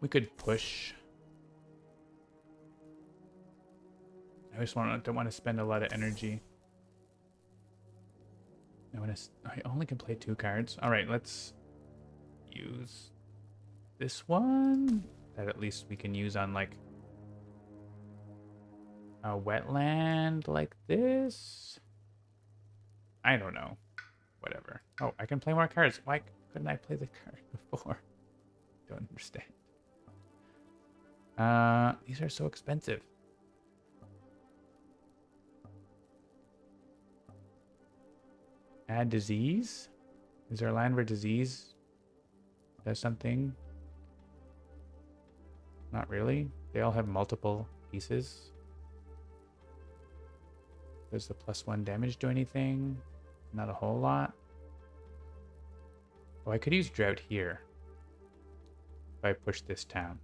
We could push. I just don't want to spend a lot of energy. I only can play 2 cards. All right, let's use this one. That at least we can use on like a wetland like this. I don't know. Whatever. Oh, I can play more cards. Why couldn't I play the card before? Don't understand. These are so expensive. Add disease? Is there a land where disease does something? Not really. They all have multiple pieces. Does the +1 damage do anything? Not a whole lot. Oh, I could use drought here if I push this town.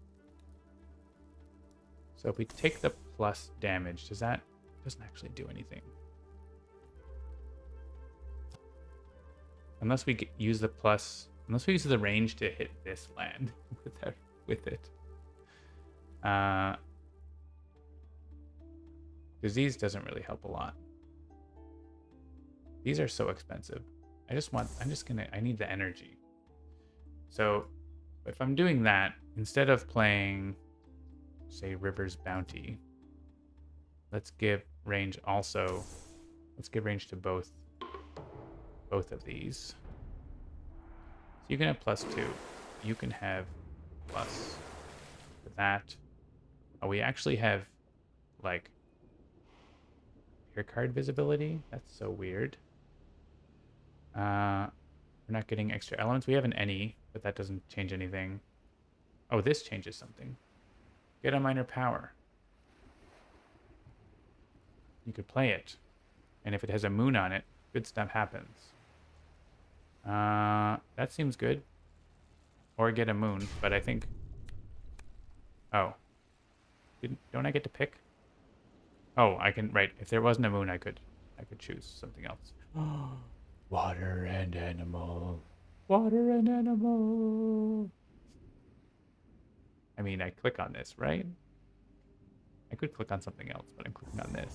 So if we take the plus damage, doesn't actually do anything. Unless we use the unless we use the range to hit this land with it. Disease doesn't really help a lot. These are so expensive. I need the energy. So if I'm doing that, instead of playing, say, River's Bounty, let's give range to both of these. So you can have +2. You can have plus for that. Oh, we actually have like your card visibility. That's so weird. We're not getting extra elements. We have an any, but that doesn't change anything. Oh, this changes something. Get a minor power. You could play it. And if it has a moon on it, good stuff happens. That seems good. Or get a moon, but I think... Oh. Don't I get to pick? Oh, I can... Right, if there wasn't a moon, I could choose something else. Water and animal. Water and animal. I mean, I click on this, right? I could click on something else, but I'm clicking on this.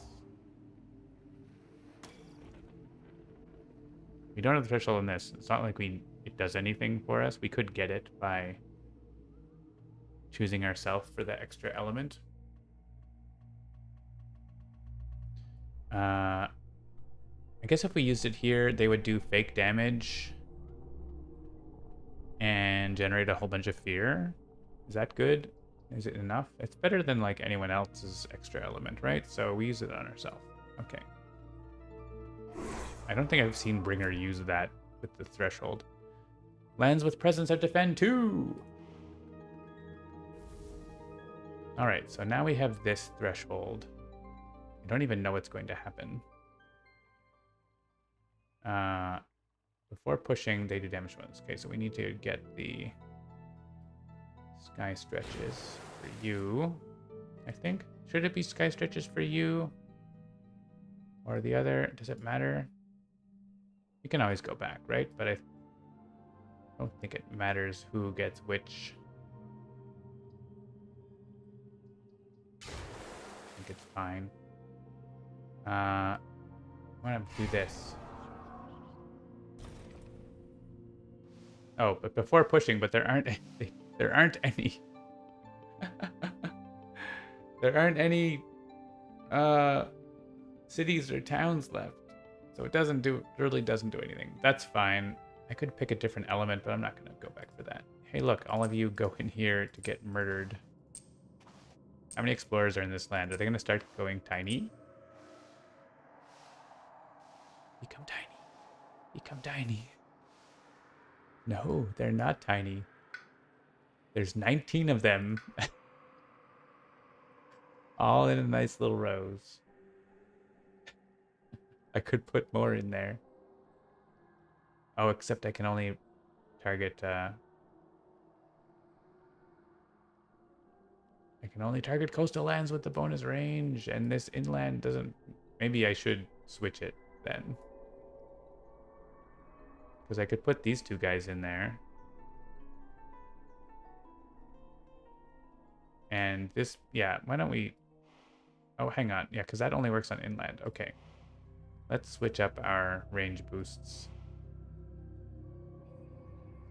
We don't have the threshold on this. It's not like it does anything for us. We could get it by choosing ourselves for the extra element. I guess if we used it here, they would do fake damage and generate a whole bunch of fear. Is that good? Is it enough? It's better than like anyone else's extra element, right? So we use it on ourselves. Okay. I don't think I've seen Bringer use that with the threshold. Lands with presence of defend 2. All right, so now we have this threshold. I don't even know what's going to happen. Before pushing, they do damage once. Okay, so we need to get the sky stretches for you, I think. Should it be sky stretches for you? Or the other? Does it matter? You can always go back, right? But I don't think it matters who gets which. I think it's fine. I'm gonna do this. Oh, but before pushing, but there aren't any, there aren't any there aren't any cities or towns left. So it really doesn't do anything. That's fine. I could pick a different element, but I'm not gonna go back for that. Hey look, all of you go in here to get murdered. How many explorers are in this land? Are they gonna start going tiny? Become tiny. Become tiny. No, they're not tiny. There's 19 of them. All in a nice little rows. I could put more in there. Oh, except I can only target... I can only target coastal lands with the bonus range, and this inland doesn't... Maybe I should switch it then. Because I could put these two guys in there. And this... Yeah, why don't we... Oh, hang on. Yeah, because that only works on inland. Okay. Let's switch up our range boosts.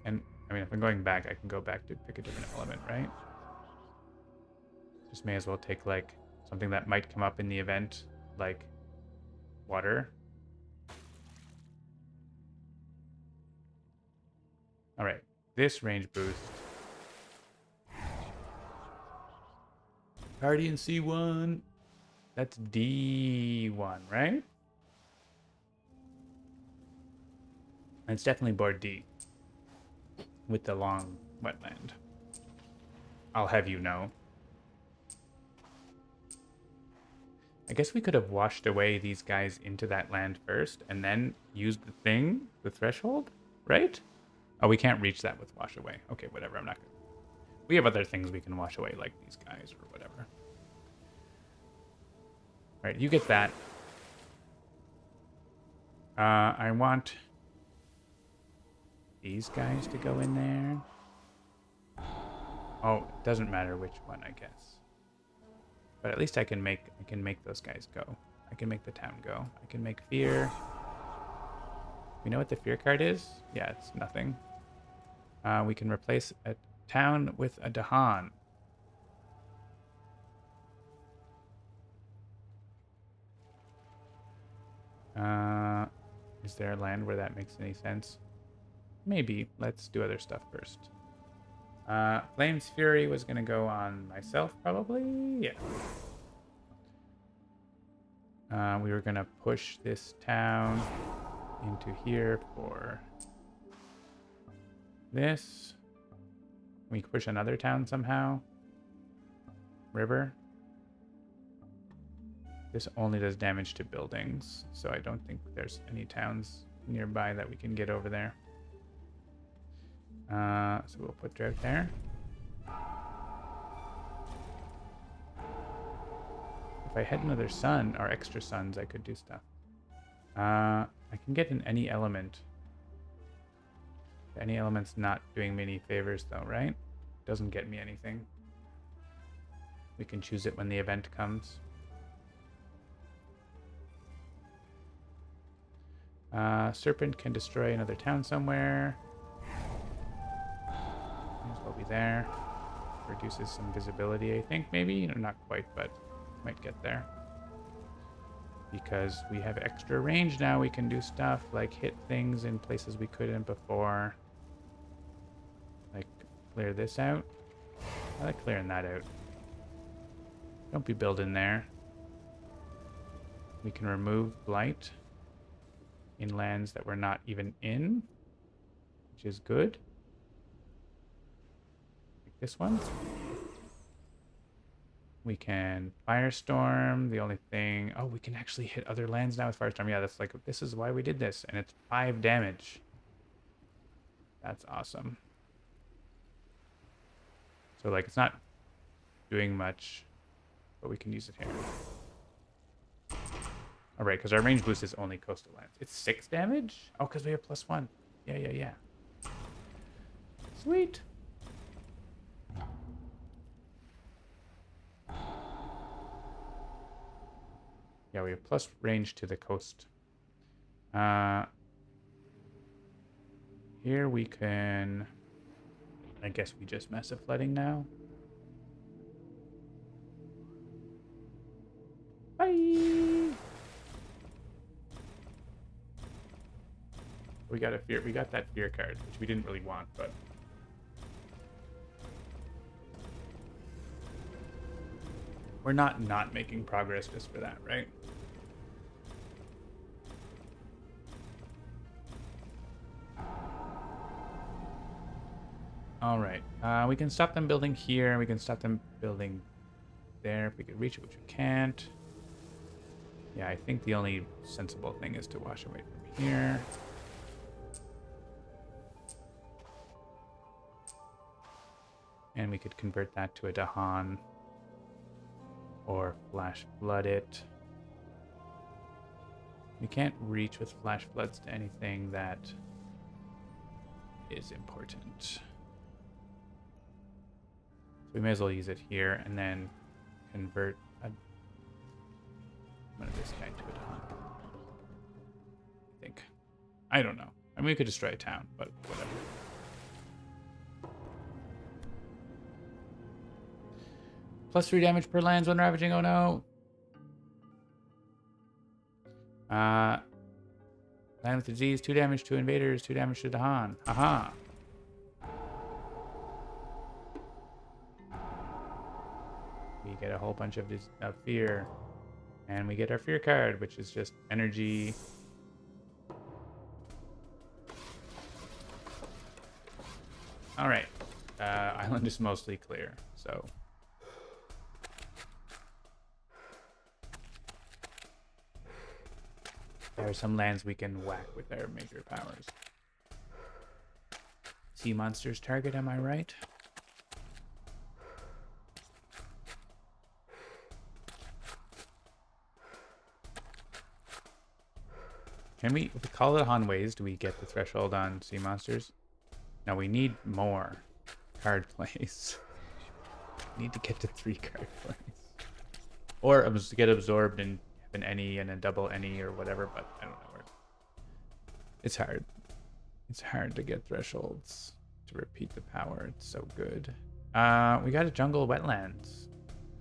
And, I mean, if I'm going back, I can go back to pick a different element, right? Just may as well take, like, something that might come up in the event, like water. All right, this range boost. Party in C1. That's D1, right? It's definitely board D with the long wetland. I'll have you know. I guess we could have washed away these guys into that land first and then used the thing, the threshold, right? Oh, we can't reach that with wash away. Okay, whatever, I'm not gonna... We have other things we can wash away, like these guys or whatever. All right, you get that. I want these guys to go in there. Oh, it doesn't matter which one, I guess. But at least I can make those guys go. I can make the town go. I can make fear. We know what the fear card is? Yeah, it's nothing. We can replace a town with a Dahan. Is there a land where that makes any sense? Maybe. Let's do other stuff first. Flame's Fury was going to go on myself, probably? Yeah. We were going to push this town into here for this. Can we push another town somehow? River? This only does damage to buildings, so I don't think there's any towns nearby that we can get over there. So we'll put drought there. If I had another sun or extra suns, I could do stuff. I can get in any element. Any element's not doing me any favors though, right? Doesn't get me anything. We can choose it when the event comes. Serpent can destroy another town somewhere. Might as well be there. Reduces some visibility, I think, maybe? No, not quite, but might get there. Because we have extra range now, we can do stuff like hit things in places we couldn't before. Like clear this out. I like clearing that out. Don't be building there. We can remove blight in lands that we're not even in, which is good. Like this one. We can Firestorm. The only thing... Oh, we can actually hit other lands now with Firestorm. Yeah, that's like... This is why we did this. And it's 5 damage. That's awesome. So, like, it's not doing much, but we can use it here. All right, because our range boost is only coastal lands. It's 6 damage? Oh, because we have +1. Yeah. Sweet. Yeah, we have plus range to the coast. Here we can... I guess we just massive flooding now. Bye! We got that fear card, which we didn't really want, but... We're not making progress just for that, right? All right. We can stop them building here. We can stop them building there if we could reach it, which we can't. Yeah, I think the only sensible thing is to wash away from here. And we could convert that to a Dahan. Or Flash Flood it. We can't reach with Flash Floods to anything that is important. So we may as well use it here and then convert one of this guy to a Dawn. I think. I don't know. I mean, we could destroy a town, but whatever. +3 damage per lands when ravaging. Oh no. Land with disease, 2 damage to invaders, 2 damage to Dahan. Haha. We get a whole bunch of fear. And we get our fear card, which is just energy. Alright. Island is mostly clear, so... There are some lands we can whack with our major powers. Sea monsters target, am I right? Can we, if we call it Hanways, do we get the threshold on sea monsters? No, we need more card plays. We need to get to 3 card plays. Or get absorbed and an any and a double any or whatever, but I don't know where. It's hard. It's hard to get thresholds to repeat the power. It's so good. We got a jungle wetlands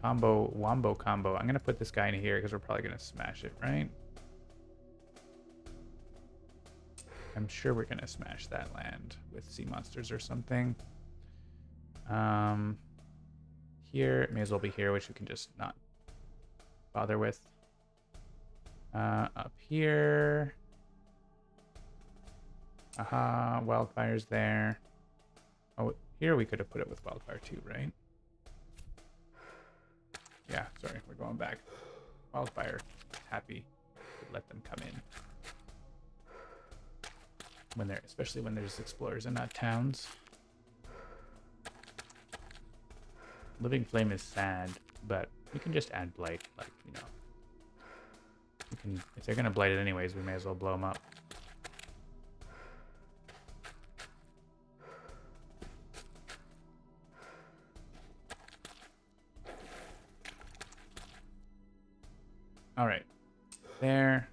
combo, wombo combo. I'm gonna put this guy in here because we're probably gonna smash it, right? I'm sure we're gonna smash that land with sea monsters or something. Here, it may as well be here, which we can just not bother with. Up here. Aha, wildfire's there. Oh, here we could have put it with wildfire too, right? Yeah, sorry, we're going back. Wildfire, happy to let them come in. When they're, especially when there's explorers and not towns. Living Flame is sad, but we can just add blight, like, you know. We can, if they're gonna blight it anyways, we may as well blow them up. All right, there,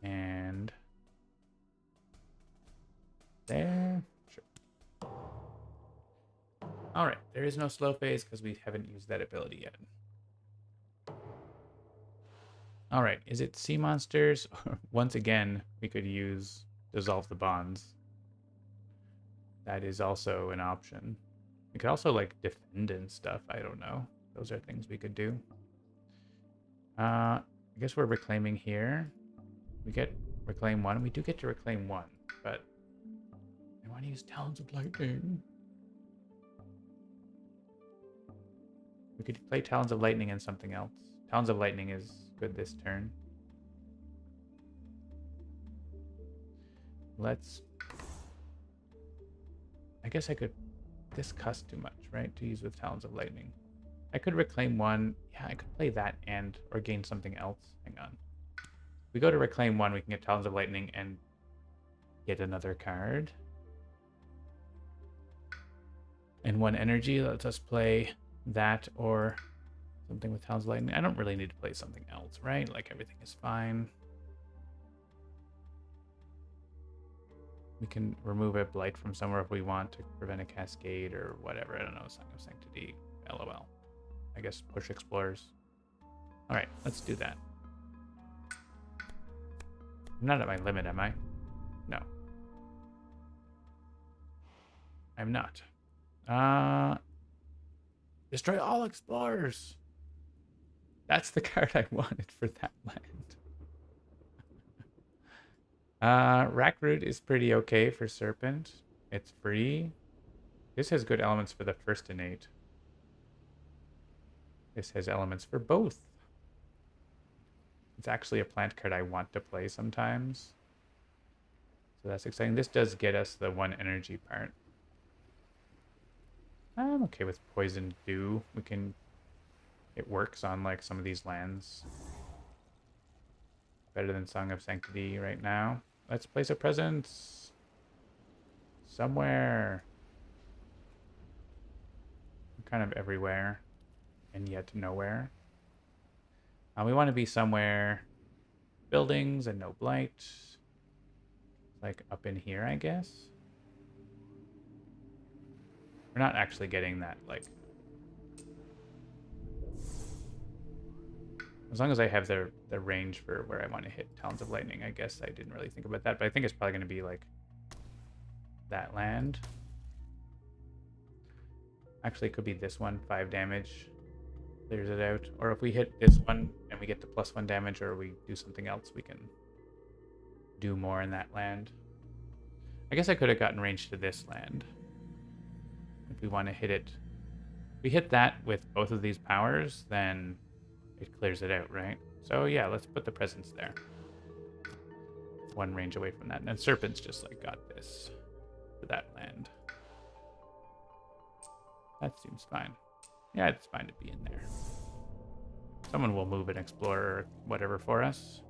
and there. Sure. All right, there is no slow phase because we haven't used that ability yet. All right, is it sea monsters? Once again, we could use dissolve the bonds. That is also an option. We could also like defend and stuff. I don't know. Those are things we could do. I guess we're reclaiming here. We get reclaim one. We do get to reclaim one, but I want to use Talons of Lightning. We could play Talons of Lightning and something else. Talons of Lightning is good this turn. Let's... I guess I could... This costs too much, right? To use with Talons of Lightning. I could reclaim one. Yeah, I could play that and... Or gain something else. Hang on. If we go to reclaim one, we can get Talons of Lightning and get another card. And one energy lets us play that or something with Talons of Lightning. I don't really need to play something else, right? Like everything is fine. We can remove a blight from somewhere if we want to prevent a cascade or whatever. I don't know. Song of Sanctity. LOL. I guess push explorers. All right, let's do that. I'm not at my limit, am I? No. I'm not. Destroy all explorers. That's the card I wanted for that land. Rackroot is pretty okay for Serpent. It's free. This has good elements for the first innate. This has elements for both. It's actually a plant card I want to play sometimes. So that's exciting. This does get us the one energy part. I'm okay with Poison Dew. We can... It works on like some of these lands. Better than Song of Sanctity right now. Let's place a presence somewhere. We're kind of everywhere and yet nowhere. We want to be somewhere. Buildings and no blight. Like up in here, I guess. We're not actually getting that, like... As long as I have the range for where I want to hit Talons of Lightning, I guess I didn't really think about that, but I think it's probably going to be like that land. Actually, it could be this one, 5 damage. Clears it out. Or if we hit this one and we get the +1 damage, or we do something else, we can do more in that land. I guess I could have gotten range to this land. If we want to hit it. If we hit that with both of these powers, then... it clears it out, right? So yeah, let's put the presence there. One range away from that. And then Serpent's just like got this for that land. That seems fine. Yeah, it's fine to be in there. Someone will move an explorer or whatever for us.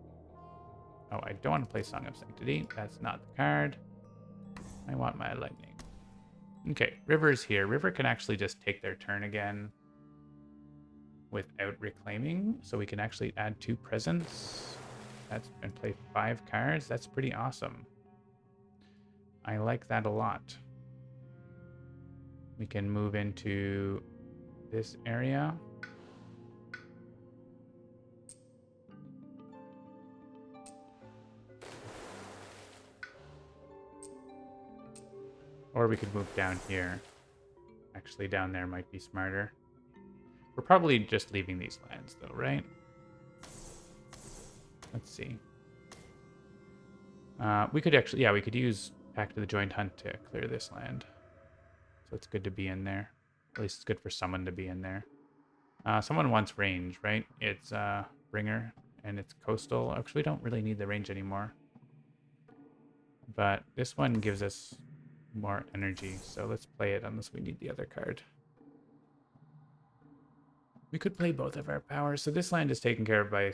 Oh, I don't want to play Song of Sanctity. That's not the card. I want my lightning. Okay, River's here. River can actually just take their turn again without reclaiming, so we can actually add 2 presents. That's and play 5 cards. That's pretty awesome. I like that a lot. We can move into this area. Or we could move down here. Actually, down there might be smarter. We're probably just leaving these lands, though, right? Let's see. We could actually... yeah, we could use Pact of the Joint Hunt to clear this land. So it's good to be in there. At least it's good for someone to be in there. Someone wants range, right? It's Bringer, and it's coastal. Actually, we don't really need the range anymore. But this one gives us more energy, so let's play it unless we need the other card. We could play both of our powers. So this land is taken care of by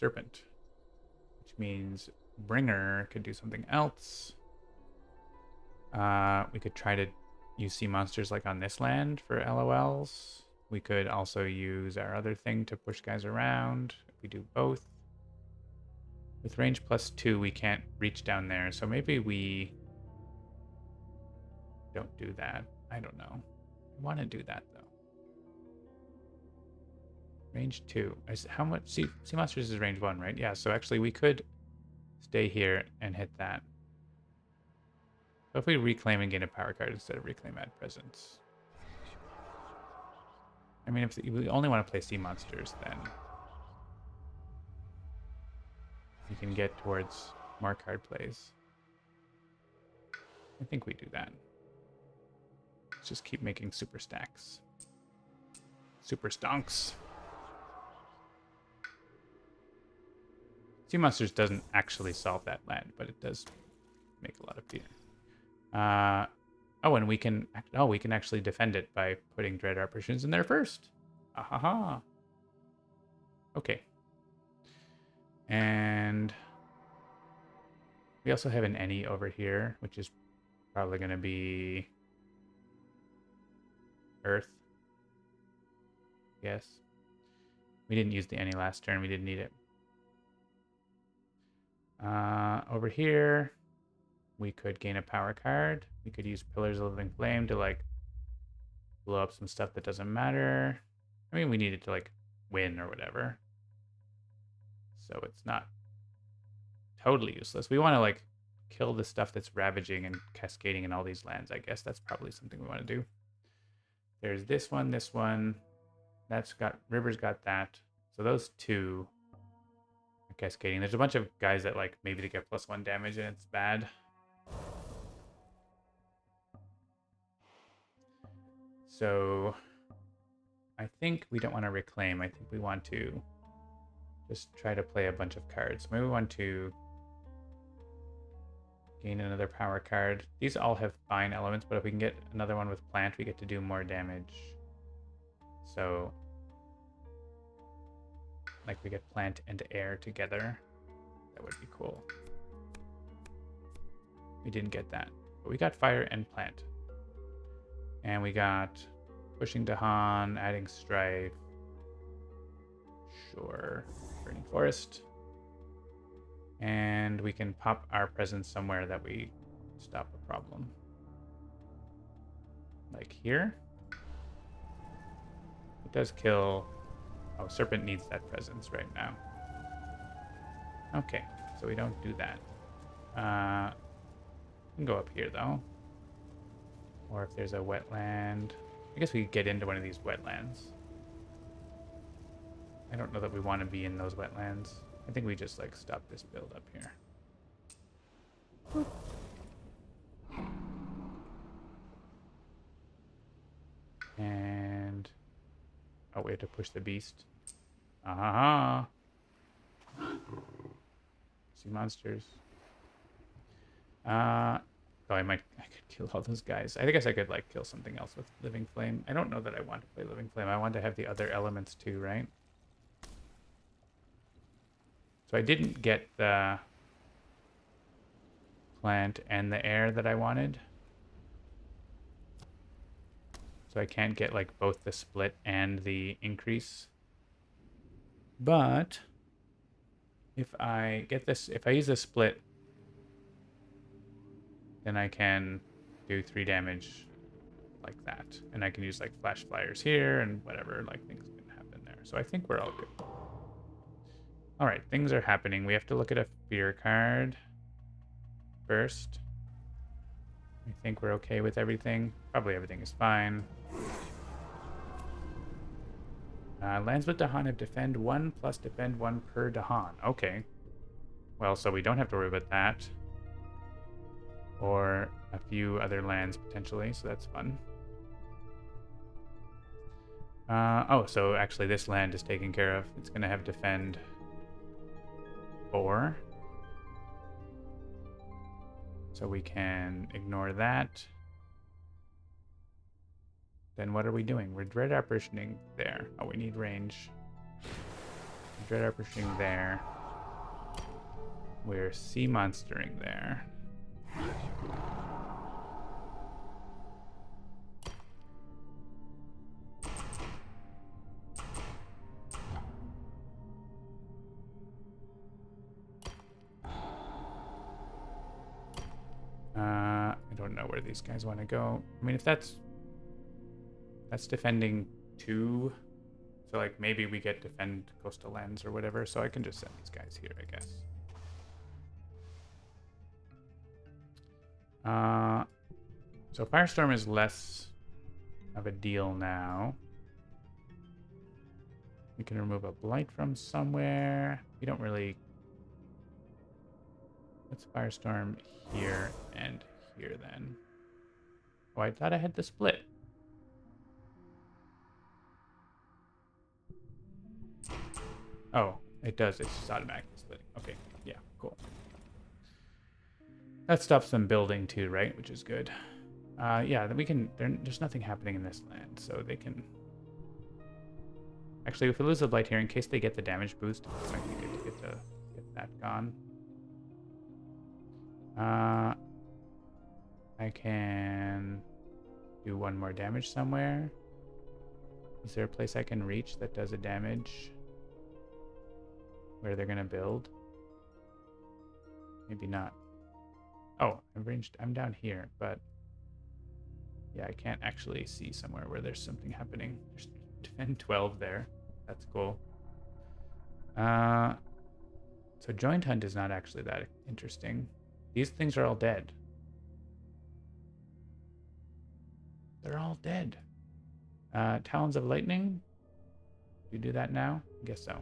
Serpent, which means Bringer could do something else. We could try to use sea monsters like on this land for LOLs. We could also use our other thing to push guys around. If we do both. With range +2, we can't reach down there, so maybe we don't do that. I don't know. I want to do that, though. Range 2. How much? Sea Monsters is range 1, right? Yeah, so actually we could stay here and hit that. So if we reclaim and gain a power card instead of reclaim add presence. I mean, if we only want to play Sea Monsters, then we can get towards more card plays. I think we do that. Let's just keep making super stacks. Super stonks. Sea Monsters doesn't actually solve that land, but it does make a lot of fear. Oh, and we can actually defend it by putting Dread Apparitions in there first. Ahaha. Okay. And we also have an any over here, which is probably going to be Earth. Yes. We didn't use the any last turn. We didn't need it. Over here, we could gain a power card. We could use Pillars of Living Flame to like blow up some stuff that doesn't matter. I mean, we needed to like win or whatever. So it's not totally useless. We want to like kill the stuff that's ravaging and cascading in all these lands. I guess that's probably something we want to do. There's this one, this one. That's got, River's got that. So those two are cascading. There's a bunch of guys that like maybe they get +1 damage and it's bad. So I think we don't want to reclaim. I think we want to just try to play a bunch of cards. Maybe we want to gain another power card. These all have fine elements, but if we can get another one with plant, we get to do more damage. So, like we get plant and air together. That would be cool. We didn't get that, but we got fire and plant. And we got pushing Dahan, adding strife. Sure. Burning forest. And we can pop our presence somewhere that we stop a problem. Like here. It does kill... Oh, Serpent needs that presence right now. Okay, so we don't do that. We can go up here, though. Or if there's a wetland... I guess we could get into one of these wetlands. I don't know that we want to be in those wetlands. I think we just, like, stop this build up here. Boop. And... Oh, we have to push the beast. Aha! Sea monsters. Oh, I could kill all those guys. I guess I could, like, kill something else with Living Flame. I don't know that I want to play Living Flame. I want to have the other elements too, right? So I didn't get the plant and the air that I wanted. So I can't get like both the split and the increase. But if I get this, if I use the split, then I can do 3 damage like that. And I can use like flash flyers here and whatever, like things can happen there. So I think we're all good. All right, things are happening. We have to look at a fear card first. I think we're okay with everything. Probably everything is fine. Lands with Dahan have defend 1 plus defend 1 per Dahan. Okay. Well, so we don't have to worry about that. Or a few other lands potentially, so that's fun. Oh, so actually this land is taken care of. It's going to have defend 4. So we can ignore that. Then what are we doing? We're Dread Apparitioning there. Oh, we need range. Dread Apparitioning there. We're Sea Monstering there. I don't know where these guys want to go. I mean, if that's defending 2 So like maybe we get defend coastal lands or whatever. So I can just send these guys here, I guess. So Firestorm is less of a deal now. We can remove a blight from somewhere. We don't really... Let's Firestorm here and here then. Oh, I thought I had the split. Oh, it does. It's just automatically splitting. Okay, yeah, cool. That stops them building too, right? Which is good. Yeah, then we can... There's nothing happening in this land, so they can... Actually, if we lose the blight here, in case they get the damage boost, it might be good to get that gone. I can do one more damage somewhere. Is there a place I can reach that does a damage where they're gonna build? Maybe not. Oh, I'm down here, but yeah, I can't actually see somewhere where there's something happening. There's 10, 12 there. That's cool. So Joint Hunt is not actually that interesting. These things are all dead. They're all dead. Talons of Lightning. Do you do that now? I guess so.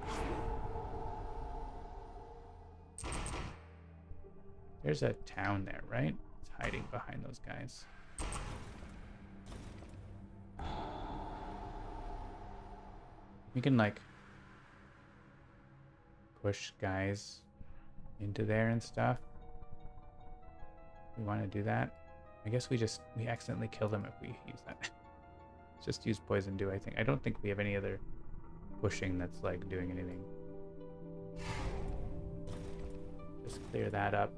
There's a town there, right? It's hiding behind those guys. We can, like, push guys into there and stuff. We want to do that. I guess we accidentally kill them if we use that. Just use poison dew, I think. I don't think we have any other pushing that's, like, doing anything. Just clear that up.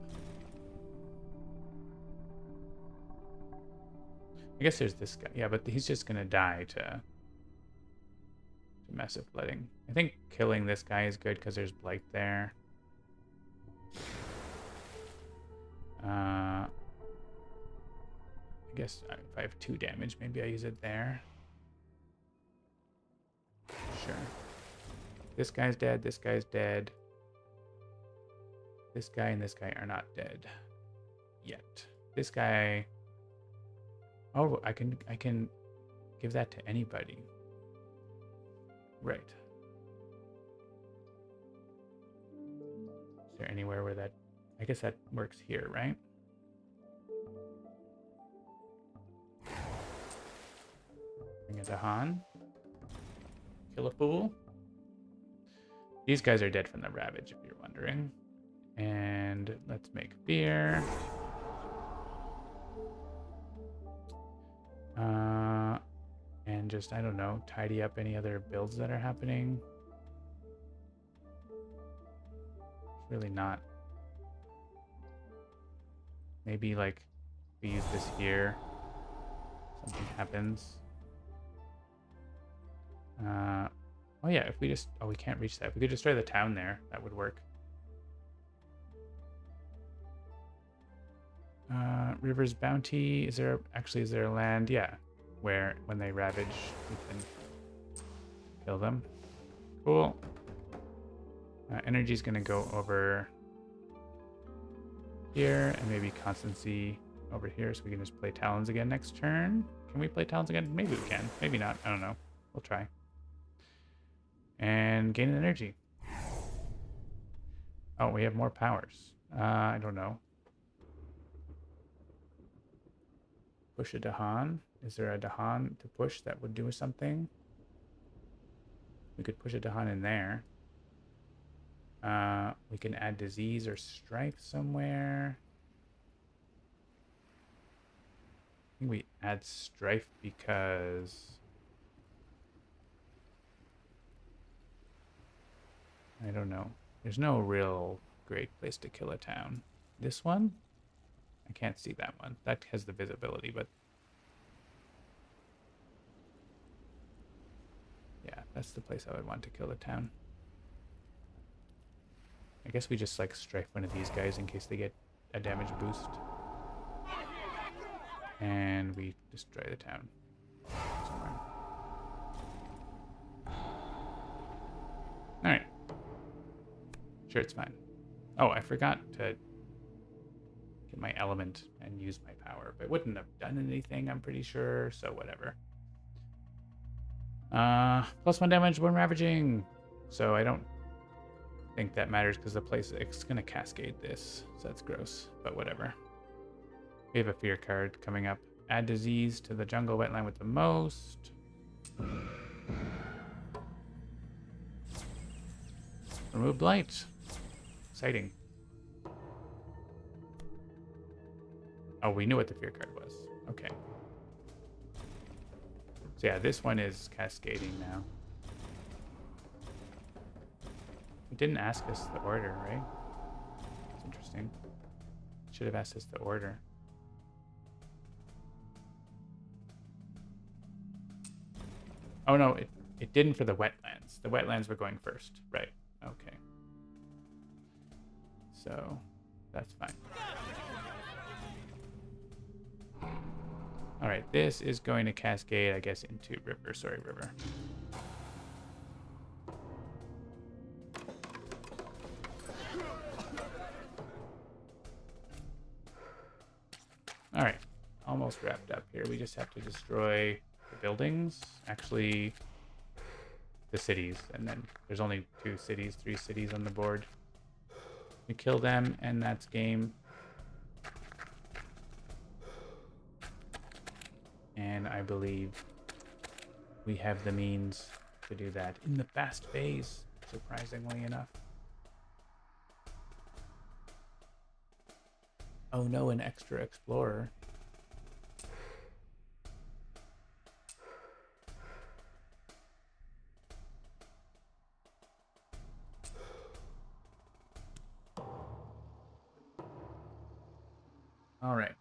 I guess there's this guy. Yeah, but he's just going to die to massive flooding. I think killing this guy is good because there's blight there. I guess if I have 2 damage, maybe I use it there. Sure. This guy's dead. This guy's dead. This guy and this guy are not dead yet. This guy... Oh, I can give that to anybody. Right. Is there anywhere where that... I guess that works here, right? Bring it to Han. Kill a fool. These guys are dead from the Ravage, if you're wondering. And let's make beer. And just, I don't know, tidy up any other builds that are happening. Really not. Maybe, like, we use this here. Something happens. Oh yeah, if we just... Oh, we can't reach that. If we could destroy the town there, that would work. River's Bounty. Is there a land? Yeah. Where when they ravage, we can kill them. Cool. Energy's gonna go over here, and maybe Constancy over here, so we can just play Talons again next turn. Can we play Talons again? Maybe we can. Maybe not. I don't know. We'll try. And gain an energy. Oh, we have more powers. I don't know. Push a Dahan. Is there a Dahan to push that would do something? We could push a Dahan in there. We can add disease or strife somewhere. I think we add strife because... I don't know. There's no real great place to kill a town. This one? I can't see that one. That has the visibility, but... Yeah, that's the place I would want to kill a town. I guess we just, like, strife one of these guys in case they get a damage boost. And we destroy the town somewhere. Alright. Sure, it's fine. Oh, I forgot to get my element and use my power, but it wouldn't have done anything, I'm pretty sure, so whatever. +1 damage when ravaging. So I don't think that matters because the place it's gonna cascade this, so that's gross, but whatever. We have a fear card coming up. Add disease to the jungle wetland with the most. Remove blight. Exciting. Oh, we knew what the fear card was. Okay. So yeah, this one is cascading now. It didn't ask us the order, right? It's interesting. Should have asked us the order. Oh no, it didn't for the wetlands. The wetlands were going first. Right. Okay. So that's fine. All right, this is going to cascade, I guess, into river. Sorry, river. All right, almost wrapped up here. We just have to destroy the buildings. Actually, the cities, and then there's only 2 cities, 3 cities on the board. We kill them, and that's game. And I believe we have the means to do that in the fast phase, surprisingly enough. Oh no, an extra explorer. All right.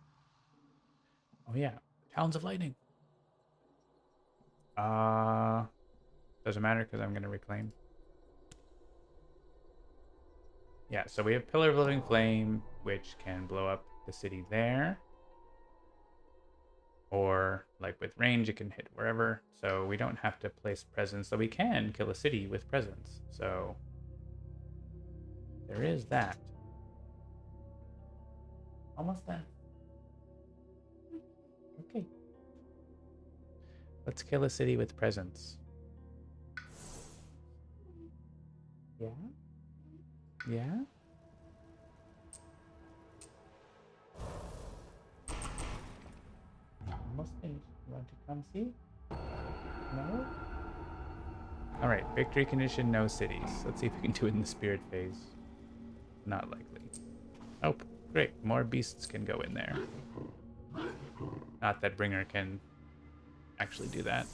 Oh yeah, Talons of Lightning. Doesn't matter because I'm gonna reclaim. Yeah, so we have Pillar of Living Flame, which can blow up the city there. Or, like with range, it can hit wherever. So we don't have to place presence. So we can kill a city with presence. So there is that. Almost done. Okay. Let's kill a city with presence. Yeah? Yeah? Almost finished. You want to come see? No? Alright, victory condition, no cities. Let's see if we can do it in the spirit phase. Not likely. Oh, great. More beasts can go in there. Not that Bringer can actually do that.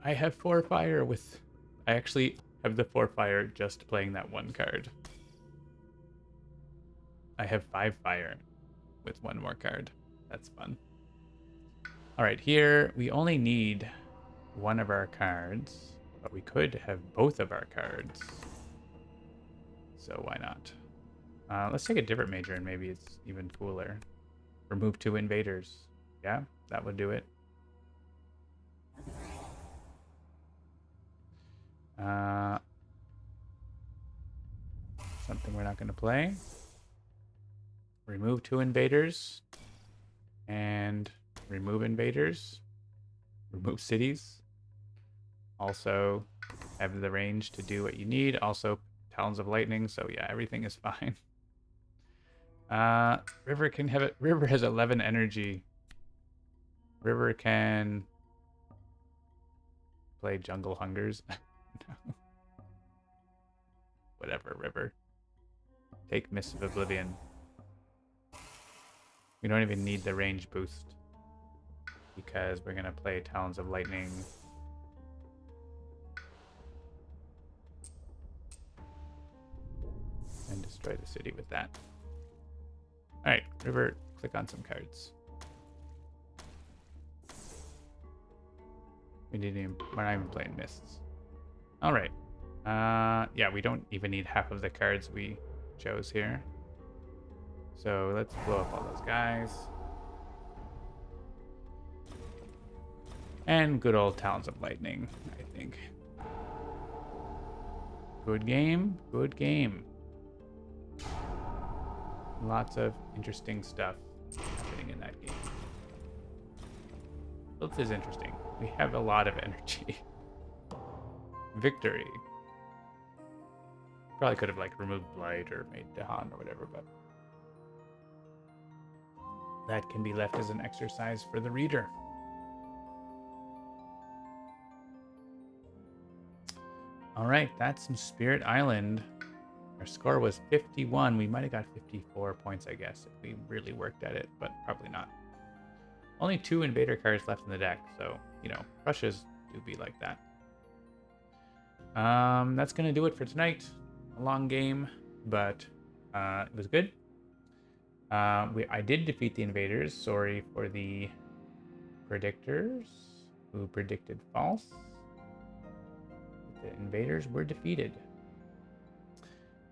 I have 4 fire with... I actually have the 4 fire just playing that one card. I have 5 fire with 1 more card. That's fun. Alright, here we only need 1 of our cards, but we could have both of our cards. So why not? Let's take a different major and maybe it's even cooler. Remove 2 invaders. Yeah, that would do it. Something we're not going to play. Remove 2 invaders. And remove invaders. Remove cities. Also have the range to do what you need. Also Talons of Lightning. So yeah, everything is fine. River can have it. River has 11 energy. River can play Jungle Hungers. No. Whatever, River. Take Mist of Oblivion. We don't even need the range boost because we're gonna play Talons of Lightning. And destroy the city with that. Alright, River, click on some cards. We're not even playing Mists. Alright. Yeah, we don't even need half of the cards we chose here. So let's blow up all those guys. And good old Talons of Lightning, I think. Good game, good game. Lots of interesting stuff happening in that game. This is interesting. We have a lot of energy. Victory. Probably could have like removed Blight or made Dahan or whatever, but that can be left as an exercise for the reader. All right, that's some Spirit Island. Our score was 51. We might have got 54 points, I guess, if we really worked at it, but probably not. Only 2 invader cards left in the deck, so, you know, rushes do be like that. That's going to do it for tonight. A long game, but it was good. I did defeat the invaders. Sorry for the predictors who predicted false. The invaders were defeated.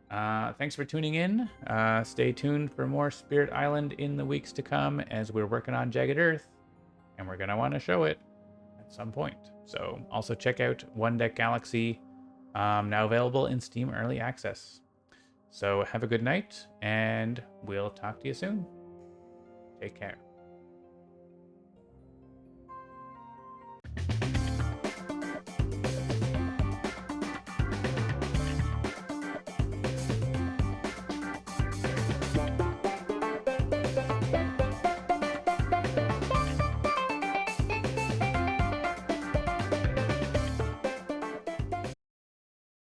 Thanks for tuning in. Stay tuned for more Spirit Island in the weeks to come as we're working on Jagged Earth, and we're going to want to show it at some point. So also check out One Deck Galaxy, now available in Steam Early Access. So have a good night, and we'll talk to you soon. Take care.